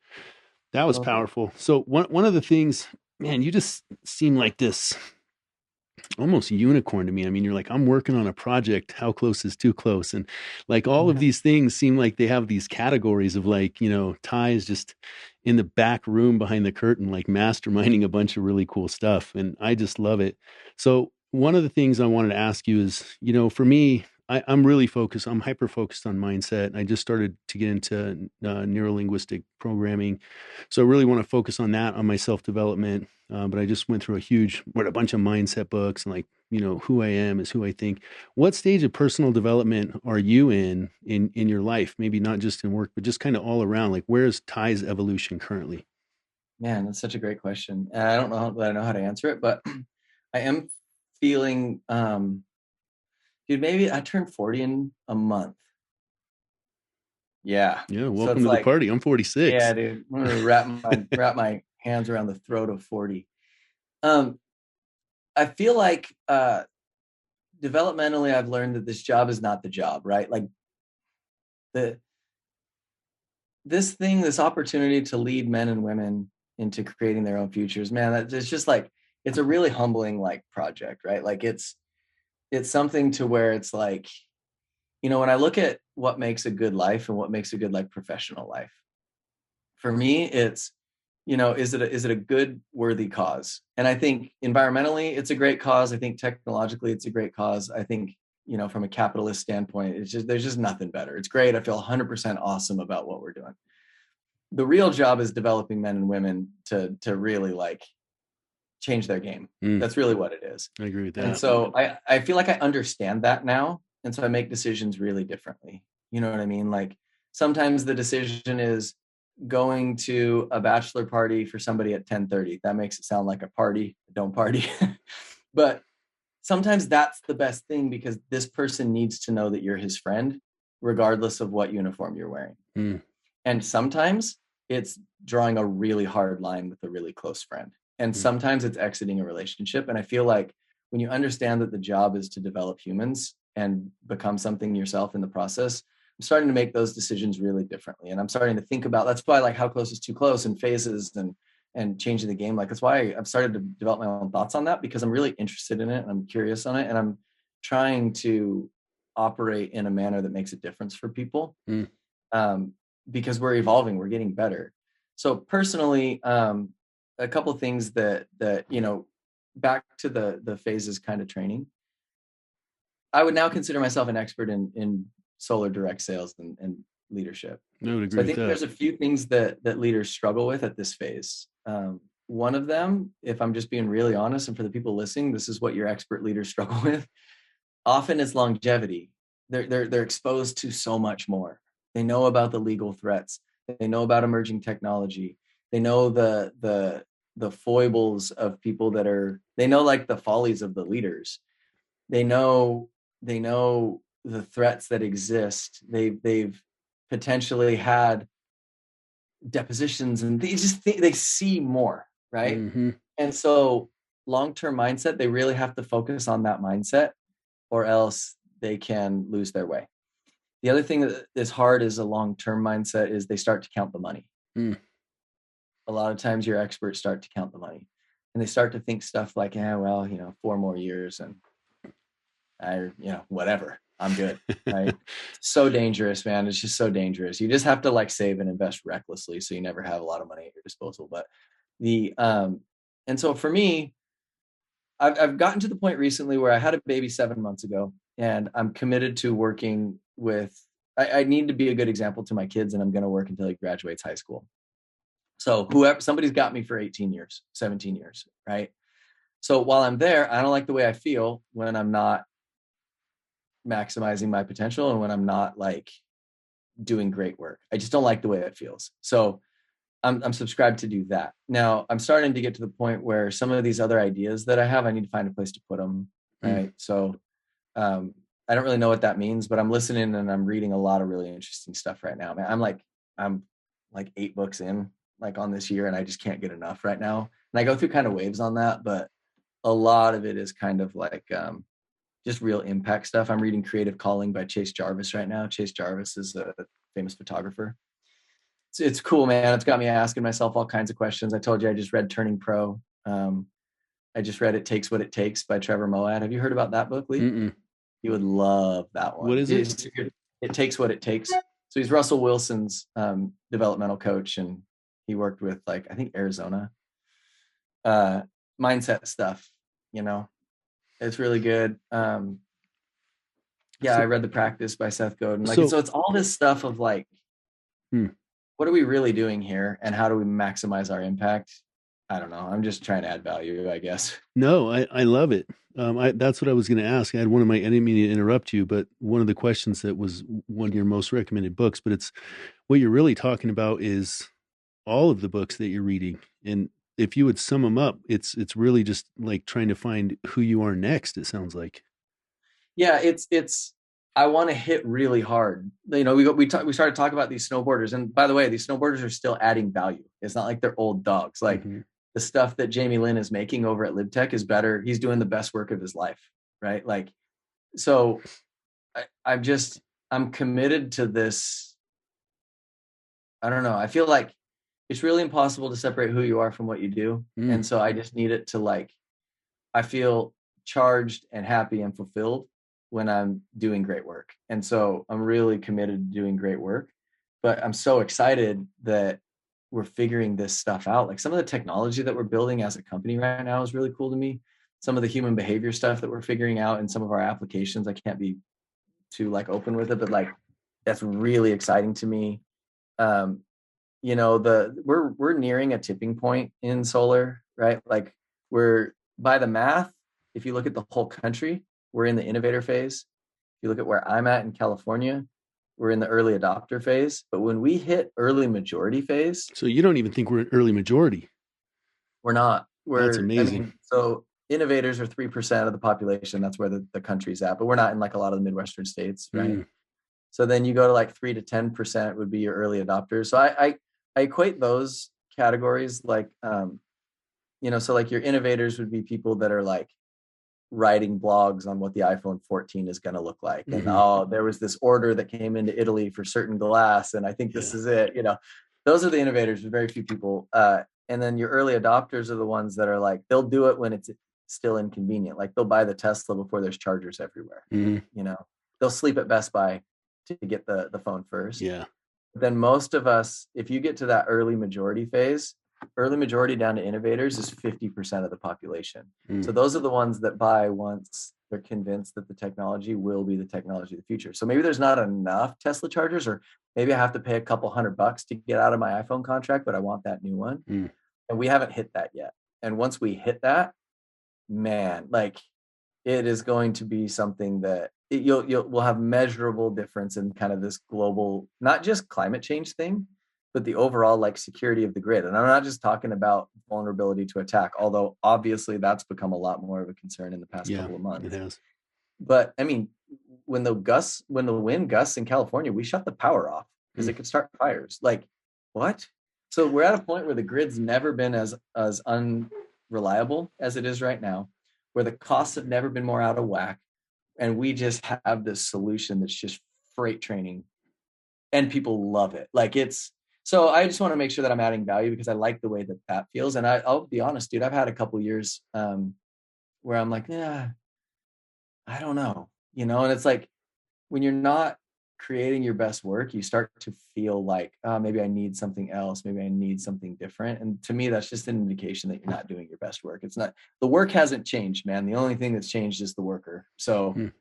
that was powerful. So one of the things, man, you just seem like this almost unicorn to me. I mean, you're like, I'm working on a project. How close is too close? And like all of these things seem like they have these categories of like, Ty is just in the back room behind the curtain, like masterminding a bunch of really cool stuff. And I just love it. So one of the things I wanted to ask you is, for me, I'm really focused. I'm hyper focused on mindset. I just started to get into neuro-linguistic programming. So I really want to focus on that, on my self-development. But I just went through read a bunch of mindset books and like, who I am is who I think. What stage of personal development are you in your life? Maybe not just in work, but just kind of all around. Like where's Ty's evolution currently? Man, that's such a great question. And I don't know that I know how to answer it, but I am feeling, dude, maybe I turned 40 in a month. Yeah. Yeah. Welcome to the party. I'm 46. Yeah, dude. I'm going to wrap my hands around the throat of 40. I feel like developmentally, I've learned that this job is not the job, right? Like this opportunity to lead men and women into creating their own futures, man, it's just like, it's a really humbling like project, right? Like it's something to where it's like, when I look at what makes a good life and what makes a good like professional life, for me, it's, is it a good, worthy cause? And I think environmentally, it's a great cause. I think technologically, it's a great cause. I think, from a capitalist standpoint, there's just nothing better. It's great. I feel 100% awesome about what we're doing. The real job is developing men and women to really like change their game. That's really what it is. I agree with that. And so I feel like I understand that now. And so I make decisions really differently. You know what I mean? Like sometimes the decision is going to a bachelor party for somebody at 10:30. That makes it sound like a party. Don't party. But sometimes that's the best thing because this person needs to know that you're his friend, regardless of what uniform you're wearing. And sometimes it's drawing a really hard line with a really close friend. And sometimes it's exiting a relationship. And I feel like when you understand that the job is to develop humans and become something yourself in the process, I'm starting to make those decisions really differently. And I'm starting to think about, that's why like how close is too close and phases and changing the game. Like that's why I've started to develop my own thoughts on that because I'm really interested in it and I'm curious on it. And I'm trying to operate in a manner that makes a difference for people. Because we're evolving, we're getting better. So personally, a couple of things that back to the phases kind of training. I would now consider myself an expert in solar direct sales and leadership. No, so I think there's a few things that leaders struggle with at this phase. One of them, if I'm just being really honest, and for the people listening, this is what your expert leaders struggle with. Often it's longevity. They're exposed to so much more. They know about the legal threats. They know about emerging technology. They know the foibles of people they know like the follies of the leaders. They know the threats that exist. They've potentially had depositions and they see more, right? And so long-term mindset, they really have to focus on that mindset or else they can lose their way. The other thing that is hard is a long-term mindset is they start to count the money. A lot of times your experts start to count the money and they start to think stuff like, 4 more years and whatever, I'm good. Right? So dangerous, man. It's just so dangerous. You just have to like save and invest recklessly. So you never have a lot of money at your disposal. But and so for me, I've gotten to the point recently where I had a baby 7 months ago and I'm committed to working with, I need to be a good example to my kids and I'm going to work until he graduates high school. So somebody's got me for 18 years, 17 years, right? So while I'm there, I don't like the way I feel when I'm not maximizing my potential and when I'm not like doing great work. I just don't like the way it feels. So I'm subscribed to do that. Now I'm starting to get to the point where some of these other ideas that I have, I need to find a place to put them. Right. So I don't really know what that means, but I'm listening and I'm reading a lot of really interesting stuff right now. Man, I'm like 8 books in like on this year and I just can't get enough right now. And I go through kind of waves on that, but a lot of it is kind of like just real impact stuff. I'm reading Creative Calling by Chase Jarvis right now. Chase Jarvis is a famous photographer. It's cool, man. It's got me asking myself all kinds of questions. I told you I just read Turning Pro. I just read It Takes What It Takes by Trevor Moawad. Have you heard about that book, Lee? You would love that one. What is it? It Takes What It Takes. So he's Russell Wilson's developmental coach, and he worked with I think Arizona. Mindset stuff, it's really good. I read The Practice by Seth Godin. So it's all this stuff of like, what are we really doing here? And how do we maximize our impact? I don't know. I'm just trying to add value, I guess. No, I love it. That's what I was going to ask. I didn't mean to interrupt you, but one of the questions that was one of your most recommended books, but it's what you're really talking about is all of the books that you're reading. And if you would sum them up, it's really just like trying to find who you are next. It sounds like. Yeah, it's. I want to hit really hard. We started talking about these snowboarders, and by the way, these snowboarders are still adding value. It's not like they're old dogs. Like the stuff that Jamie Lynn is making over at LibTech is better. He's doing the best work of his life, right? Like, so I'm committed to this. I don't know. I feel like it's really impossible to separate who you are from what you do. And so I just need it to like I feel charged and happy and fulfilled when I'm doing great work. And so I'm really committed to doing great work. But I'm so excited that we're figuring this stuff out. Like some of the technology that we're building as a company right now is really cool to me. Some of the human behavior stuff that we're figuring out in some of our applications, I can't be too like open with it, but like that's really exciting to me. Um, we're nearing a tipping point in solar, right? Like we're by the math, if you look at the whole country, we're in the innovator phase. If you look at where I'm at in California, we're in the early adopter phase. But when we hit early majority phase, So you don't even think we're an early majority? we're not. That's amazing. So innovators are 3% of the population. That's where the country's at, but we're not in like a lot of the Midwestern states, right? So then you go to like 3 to 10% would be your early adopters. So I equate those categories like, so like your innovators would be people that are like writing blogs on what the iPhone 14 is going to look like. And there was this order that came into Italy for certain glass, and I think this is it. Those are the innovators. Very few people. And then your early adopters are the ones that are like, they'll do it when it's still inconvenient. Like they'll buy the Tesla before there's chargers everywhere. They'll sleep at Best Buy to get the phone first. Yeah. Then most of us, if you get to that early majority phase, early majority down to innovators is 50% of the population. So those are the ones that buy once they're convinced that the technology will be the technology of the future. So maybe there's not enough Tesla chargers, or maybe I have to pay a couple $100 to get out of my iPhone contract, but I want that new one. And we haven't hit that yet. And once we hit that, man, like it is going to be something that we'll have measurable difference in kind of this global, not just climate change thing, but the overall like security of the grid. And I'm not just talking about vulnerability to attack, although obviously that's become a lot more of a concern in the past couple of months. It has. But I mean, when the wind gusts in California, we shut the power off because it could start fires. Like what? So we're at a point where the grid's never been as unreliable as it is right now, where the costs have never been more out of whack. And we just have this solution that's just freight training and people love it. Like so I just want to make sure that I'm adding value because I like the way that feels. And I'll be honest, dude, I've had a couple years where I'm like, I don't know, and it's like when you're not creating your best work, you start to feel like, maybe I need something else. Maybe I need something different. And to me, that's just an indication that you're not doing your best work. It's not, the work hasn't changed, man. The only thing that's changed is the worker. So,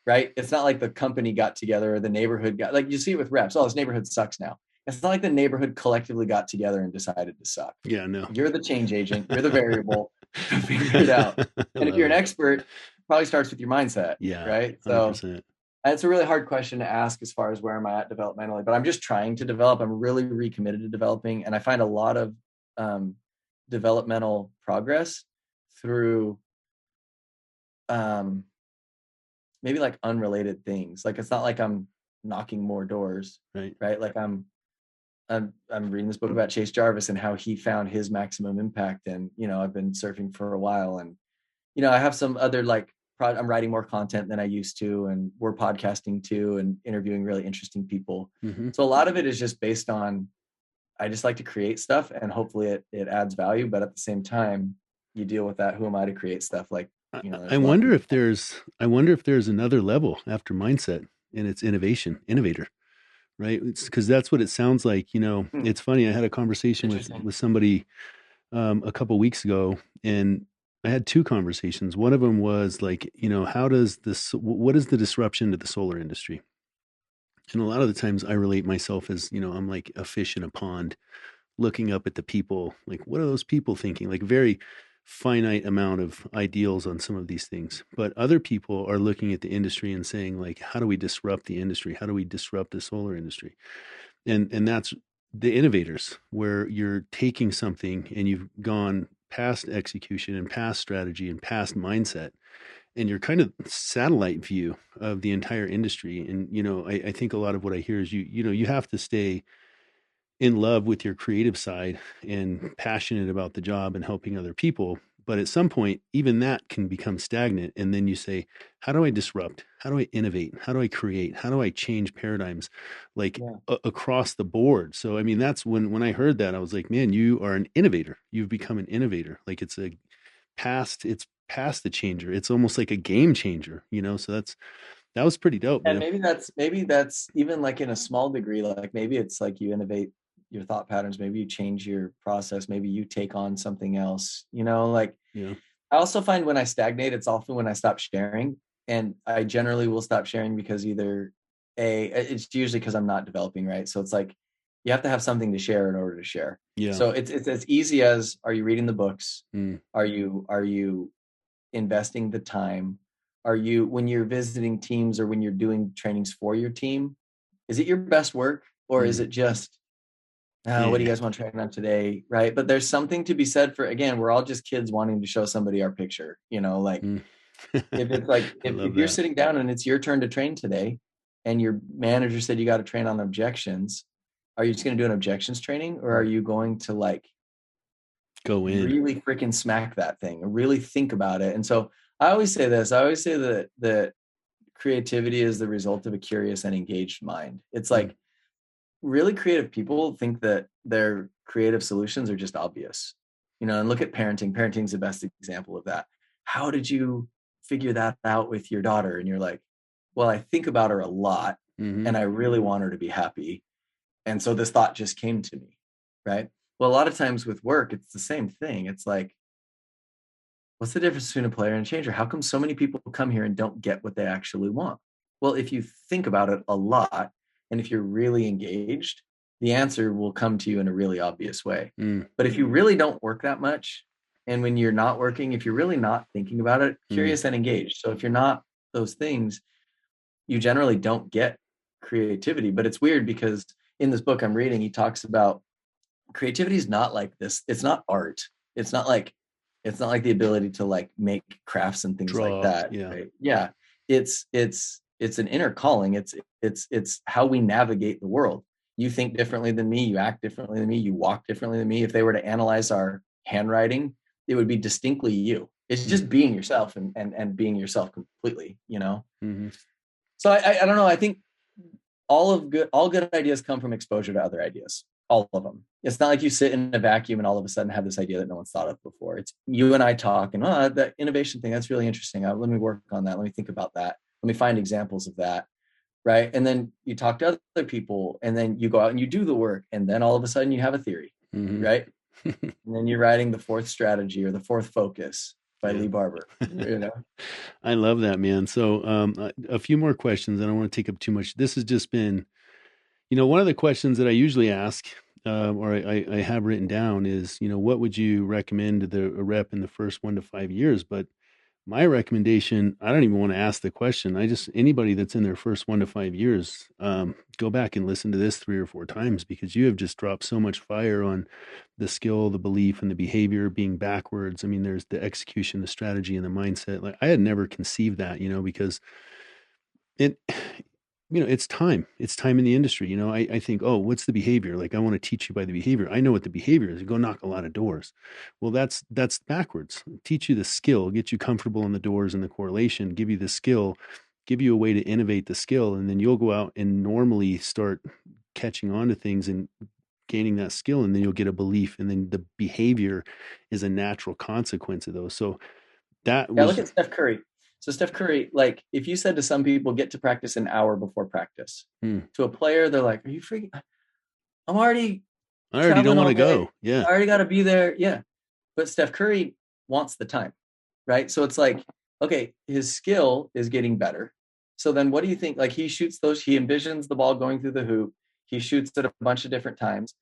right. It's not like the company got together or the neighborhood got, like you see it with reps. Oh, this neighborhood sucks now. It's not like the neighborhood collectively got together and decided to suck. Yeah, no. You're the change agent. You're the variable. Figure it out. And if you're an expert, it probably starts with your mindset. Yeah. Right. So 100%. it's a really hard question to ask as far as where am I at developmentally, but I'm just trying to develop. I'm really recommitted to developing. And I find a lot of developmental progress through maybe like unrelated things. Like, it's not like I'm knocking more doors, right? Like I'm reading this book about Chase Jarvis and how he found his maximum impact. And, I've been surfing for a while and, I have some other like, I'm writing more content than I used to, and we're podcasting too and interviewing really interesting people. So a lot of it is just based on, I just like to create stuff and hopefully it adds value. But at the same time, you deal with that. Who am I to create stuff? Like, I wonder if there's another level after mindset, and it's innovator, right? Because that's what it sounds like. It's funny. I had a conversation with somebody a couple weeks ago, and I had two conversations. One of them was like, what is the disruption to the solar industry? And a lot of the times I relate myself as, I'm like a fish in a pond looking up at the people, like, what are those people thinking? Like very finite amount of ideals on some of these things. But other people are looking at the industry and saying like, how do we disrupt the industry? How do we disrupt the solar industry? And that's the innovators, where you're taking something and you've gone past execution and past strategy and past mindset, and you're kind of satellite view of the entire industry. And, I think a lot of what I hear is you have to stay in love with your creative side and passionate about the job and helping other people. But at some point, even that can become stagnant. And then you say, how do I disrupt? How do I innovate? How do I create? How do I change paradigms like across the board? So, I mean, that's when I heard that, I was like, man, you are an innovator. You've become an innovator. Like it's past the changer. It's almost like a game changer, so that was pretty dope, And man. maybe that's even like in a small degree, like maybe it's like you innovate your thought patterns, maybe you change your process, maybe you take on something else, like Yeah. I also find when I stagnate, it's often when I stop sharing, and I generally will stop sharing because it's usually because I'm not developing, right? So it's like you have to have something to share in order to share. Yeah. So it's as easy as, are you reading the books? Mm. Are you investing the time? Are you, when you're visiting teams or when you're doing trainings for your team, is it your best work, or is it just, what do you guys want to train on today? Right. But there's something to be said for, again, we're all just kids wanting to show somebody our picture, like if it's like, if you're sitting down and it's your turn to train today and your manager said you got to train on objections, are you just going to do an objections training, or are you going to like go in, really freaking smack that thing and really think about it? And so I always say that creativity is the result of a curious and engaged mind. It's like really creative people think that their creative solutions are just obvious, and look at parenting. Parenting is the best example of that. How did you figure that out with your daughter? And you're like, well, I think about her a lot and I really want her to be happy. And so this thought just came to me, right? Well, a lot of times with work, it's the same thing. It's like, what's the difference between a player and a changer? How come so many people come here and don't get what they actually want? Well, if you think about it a lot, and if you're really engaged, the answer will come to you in a really obvious way. But if you really don't work that much, and when you're not working, if you're really not thinking about it, curious and engaged. So if you're not those things, you generally don't get creativity. But it's weird because in this book I'm reading, he talks about creativity is not like this. It's not art. It's not like the ability to like make crafts and things like that. Yeah. Right? Yeah. It's an inner calling. It's how we navigate the world. You think differently than me. You act differently than me. You walk differently than me. If they were to analyze our handwriting, it would be distinctly you. It's just being yourself and being yourself completely, So I don't know. I think all good ideas come from exposure to other ideas. All of them. It's not like you sit in a vacuum and all of a sudden have this idea that no one's thought of before. It's you and I talk and that innovation thing, that's really interesting. Let me work on that. Let me think about that. Let me find examples of that. Right. And then you talk to other people and then you go out and you do the work. And then all of a sudden you have a theory. Right. And then you're writing the fourth strategy or the fourth focus by Lee Barber. I love that, man. So a few more questions. I don't want to take up too much. This has just been, one of the questions that I usually ask, or I have written down is, what would you recommend to a rep in the first 1 to 5 years? But my recommendation, I don't even want to ask the question. Anybody that's in their first 1 to 5 years, go back and listen to this 3 or 4 times, because you have just dropped so much fire on the skill, the belief, and the behavior being backwards. I mean, there's the execution, the strategy, and the mindset. Like, I had never conceived that, because it's time in the industry. I think, oh, what's the behavior? Like, I want to teach you by the behavior. I know what the behavior is. Go knock a lot of doors. Well, that's backwards. Teach you the skill, get you comfortable in the doors and the correlation, give you the skill, give you a way to innovate the skill. And then you'll go out and normally start catching on to things and gaining that skill. And then you'll get a belief. And then the behavior is a natural consequence of those. So look at Steph Curry. So Steph Curry, like, if you said to some people, get to practice an hour before practice, to a player, they're like, are you freaking? I already don't want to go. Yeah. I already got to be there. Yeah. But Steph Curry wants the time, right? So it's like, okay, his skill is getting better. So then what do you think? Like, he envisions the ball going through the hoop. He shoots it a bunch of different times.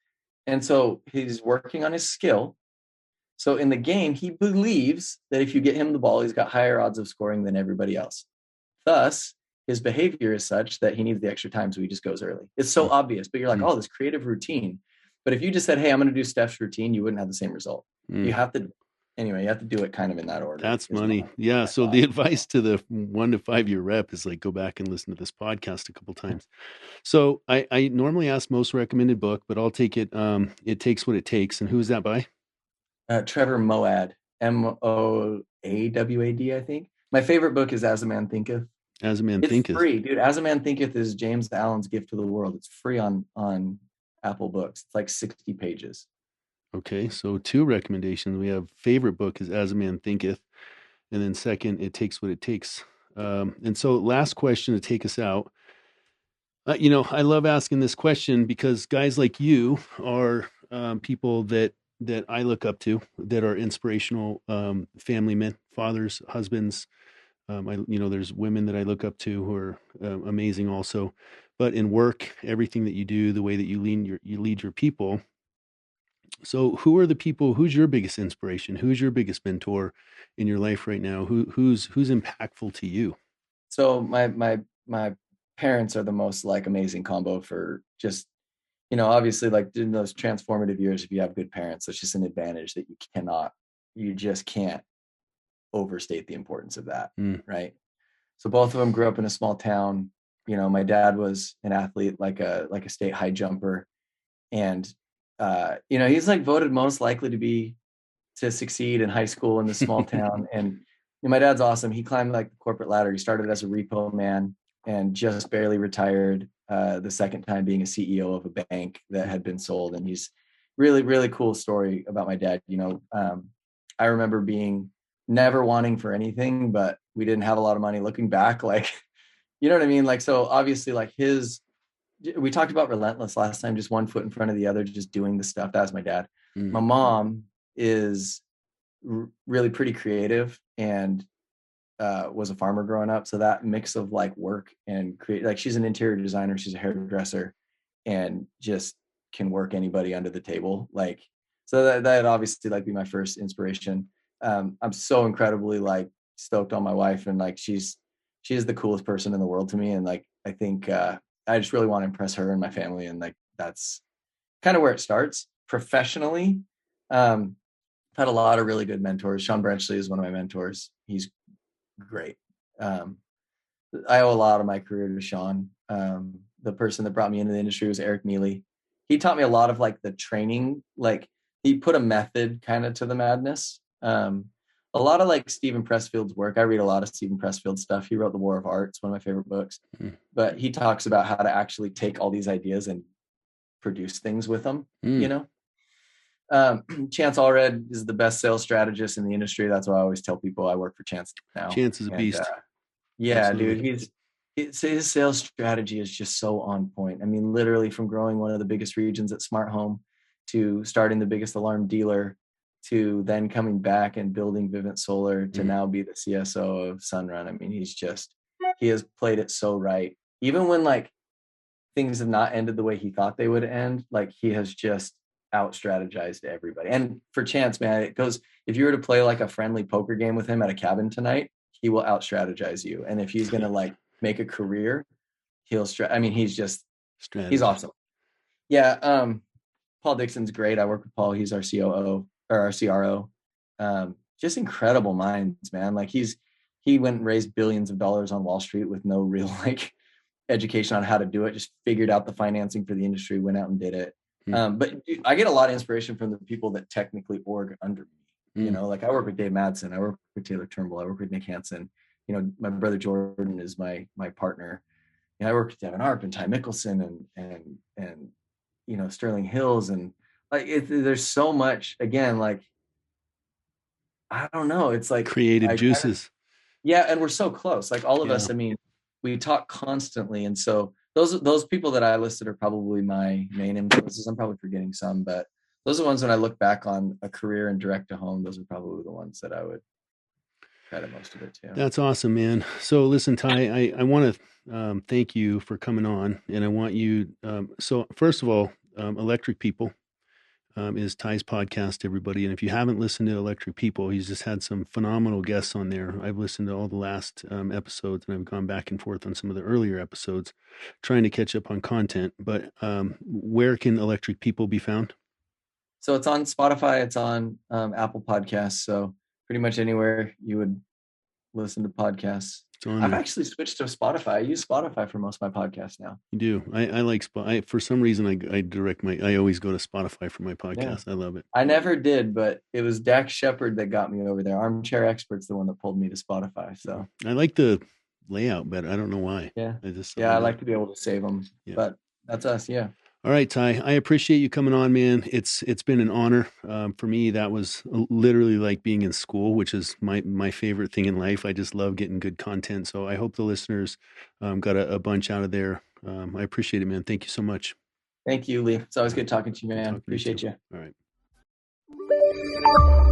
And so he's working on his skill. So in the game, he believes that if you get him the ball, he's got higher odds of scoring than everybody else. Thus, his behavior is such that he needs the extra time, so he just goes early. It's so obvious, but you're like, oh, this creative routine. But if you just said, hey, I'm going to do Steph's routine, you wouldn't have the same result. You have to do it kind of in that order. That's money. Yeah. So the advice to the 1 to 5 year rep is like, go back and listen to this podcast a couple times. So I normally ask most recommended book, but I'll take it. It Takes What It Takes. And who's that by? Trevor Moawad, Moawad, I think. My favorite book is As a Man Thinketh. As a Man Thinketh. It's free, dude. As a Man Thinketh is James Allen's gift to the world. It's free on Apple Books. It's like 60 pages. Okay, so 2 recommendations. We have favorite book is As a Man Thinketh. And then second, it takes what it takes. And so last question to take us out. I love asking this question because guys like you are people that I look up to, that are inspirational family men, fathers, husbands. There's women that I look up to who are amazing also. But in work, everything that you do, the way that you lead your people. So, who are the people? Who's your biggest inspiration? Who's your biggest mentor in your life right now? Who's impactful to you? So my parents are the most like amazing combo for just, obviously like in those transformative years, if you have good parents, it's just an advantage that you just can't overstate the importance of that. Right. So both of them grew up in a small town. My dad was an athlete, like a state high jumper. And, he's like voted most likely to succeed in high school in this small town. And my dad's awesome. He climbed like the corporate ladder. He started as a repo man and just barely retired the second time being a CEO of a bank that had been sold. And he's really, really cool story about my dad. I remember never wanting for anything, but we didn't have a lot of money. Looking back, like, you know what I mean? Like, so obviously like we talked about relentless last time, just one foot in front of the other, just doing the stuff. That was my dad. My mom is really pretty creative and was a farmer growing up. So that mix of like work and create, like she's an interior designer, she's a hairdresser and just can work anybody under the table. Like, so that obviously like be my first inspiration. I'm so incredibly like stoked on my wife and like she is the coolest person in the world to me. And like, I think I just really want to impress her and my family. And like, that's kind of where it starts professionally. I've had a lot of really good mentors. Sean Brenchley is one of my mentors. He's great. I owe a lot of my career to Sean. The person that brought me into the industry was Eric Mealy. He taught me a lot of like the training, like he put a method kind of to the madness. A lot of like Stephen Pressfield's work. I read a lot of Stephen Pressfield stuff. He wrote The War of Art. It's one of my favorite books, but he talks about how to actually take all these ideas and produce things with them, Chance Allred is the best sales strategist in the industry. That's why I always tell people I work for Chance now. Chance is a beast. Yeah, absolutely. Dude, his sales strategy is just so on point. I mean, literally from growing one of the biggest regions at Smart Home to starting the biggest alarm dealer to then coming back and building Vivint Solar to now be the CSO of Sunrun. I mean, he has played it so right. Even when like things have not ended the way he thought they would end, like he has just out strategized everybody. And for Chance, man, it goes, if you were to play like a friendly poker game with him at a cabin tonight, he will out strategize you. And if he's going to like make a career, he's awesome. Yeah. Paul Dixon's great. I work with Paul. He's our COO or our CRO. Just incredible minds, man. Like he went and raised billions of dollars on Wall Street with no real like education on how to do it, just figured out the financing for the industry, went out and did it. But I get a lot of inspiration from the people that technically org under me. Like I work with Dave Madsen, I work with Taylor Turnbull, I work with Nick Hansen. My brother Jordan is my partner. I work with Devin Arp and Ty Mickelson and Sterling Hills, and like there's so much. Again, like I don't know. It's like creative juices. And we're so close. Like all of us. I mean, we talk constantly, and so those people that I listed are probably my main influences. I'm probably forgetting some, but those are the ones when I look back on a career and direct to home, those are probably the ones that I would credit most of it to. That's awesome, man. So listen, Ty, I want to thank you for coming on, and I want you. So first of all, Electric People is Ty's podcast, everybody. And if you haven't listened to Electric People, he's just had some phenomenal guests on there. I've listened to all the last episodes, and I've gone back and forth on some of the earlier episodes, trying to catch up on content. But where can Electric People be found? So it's on Spotify, it's on Apple Podcasts. So pretty much anywhere you would listen to podcasts. I've actually switched to Spotify. I use Spotify for most of my podcasts now. You do. I like Spotify. For some reason, I always go to Spotify for my podcast. Yeah. I love it. I never did, but it was Dax Shepard that got me over there. Armchair Expert's the one that pulled me to Spotify. So I like the layout better. I don't know why. Yeah. I like to be able to save them. Yeah. But that's us. Yeah. All right, Ty, I appreciate you coming on, man. It's been an honor. For me, that was literally like being in school, which is my favorite thing in life. I just love getting good content. So I hope the listeners got a bunch out of there. I appreciate it, man. Thank you so much. Thank you, Lee. It's always good talking to you, man. Talking to you too. Appreciate you. All right.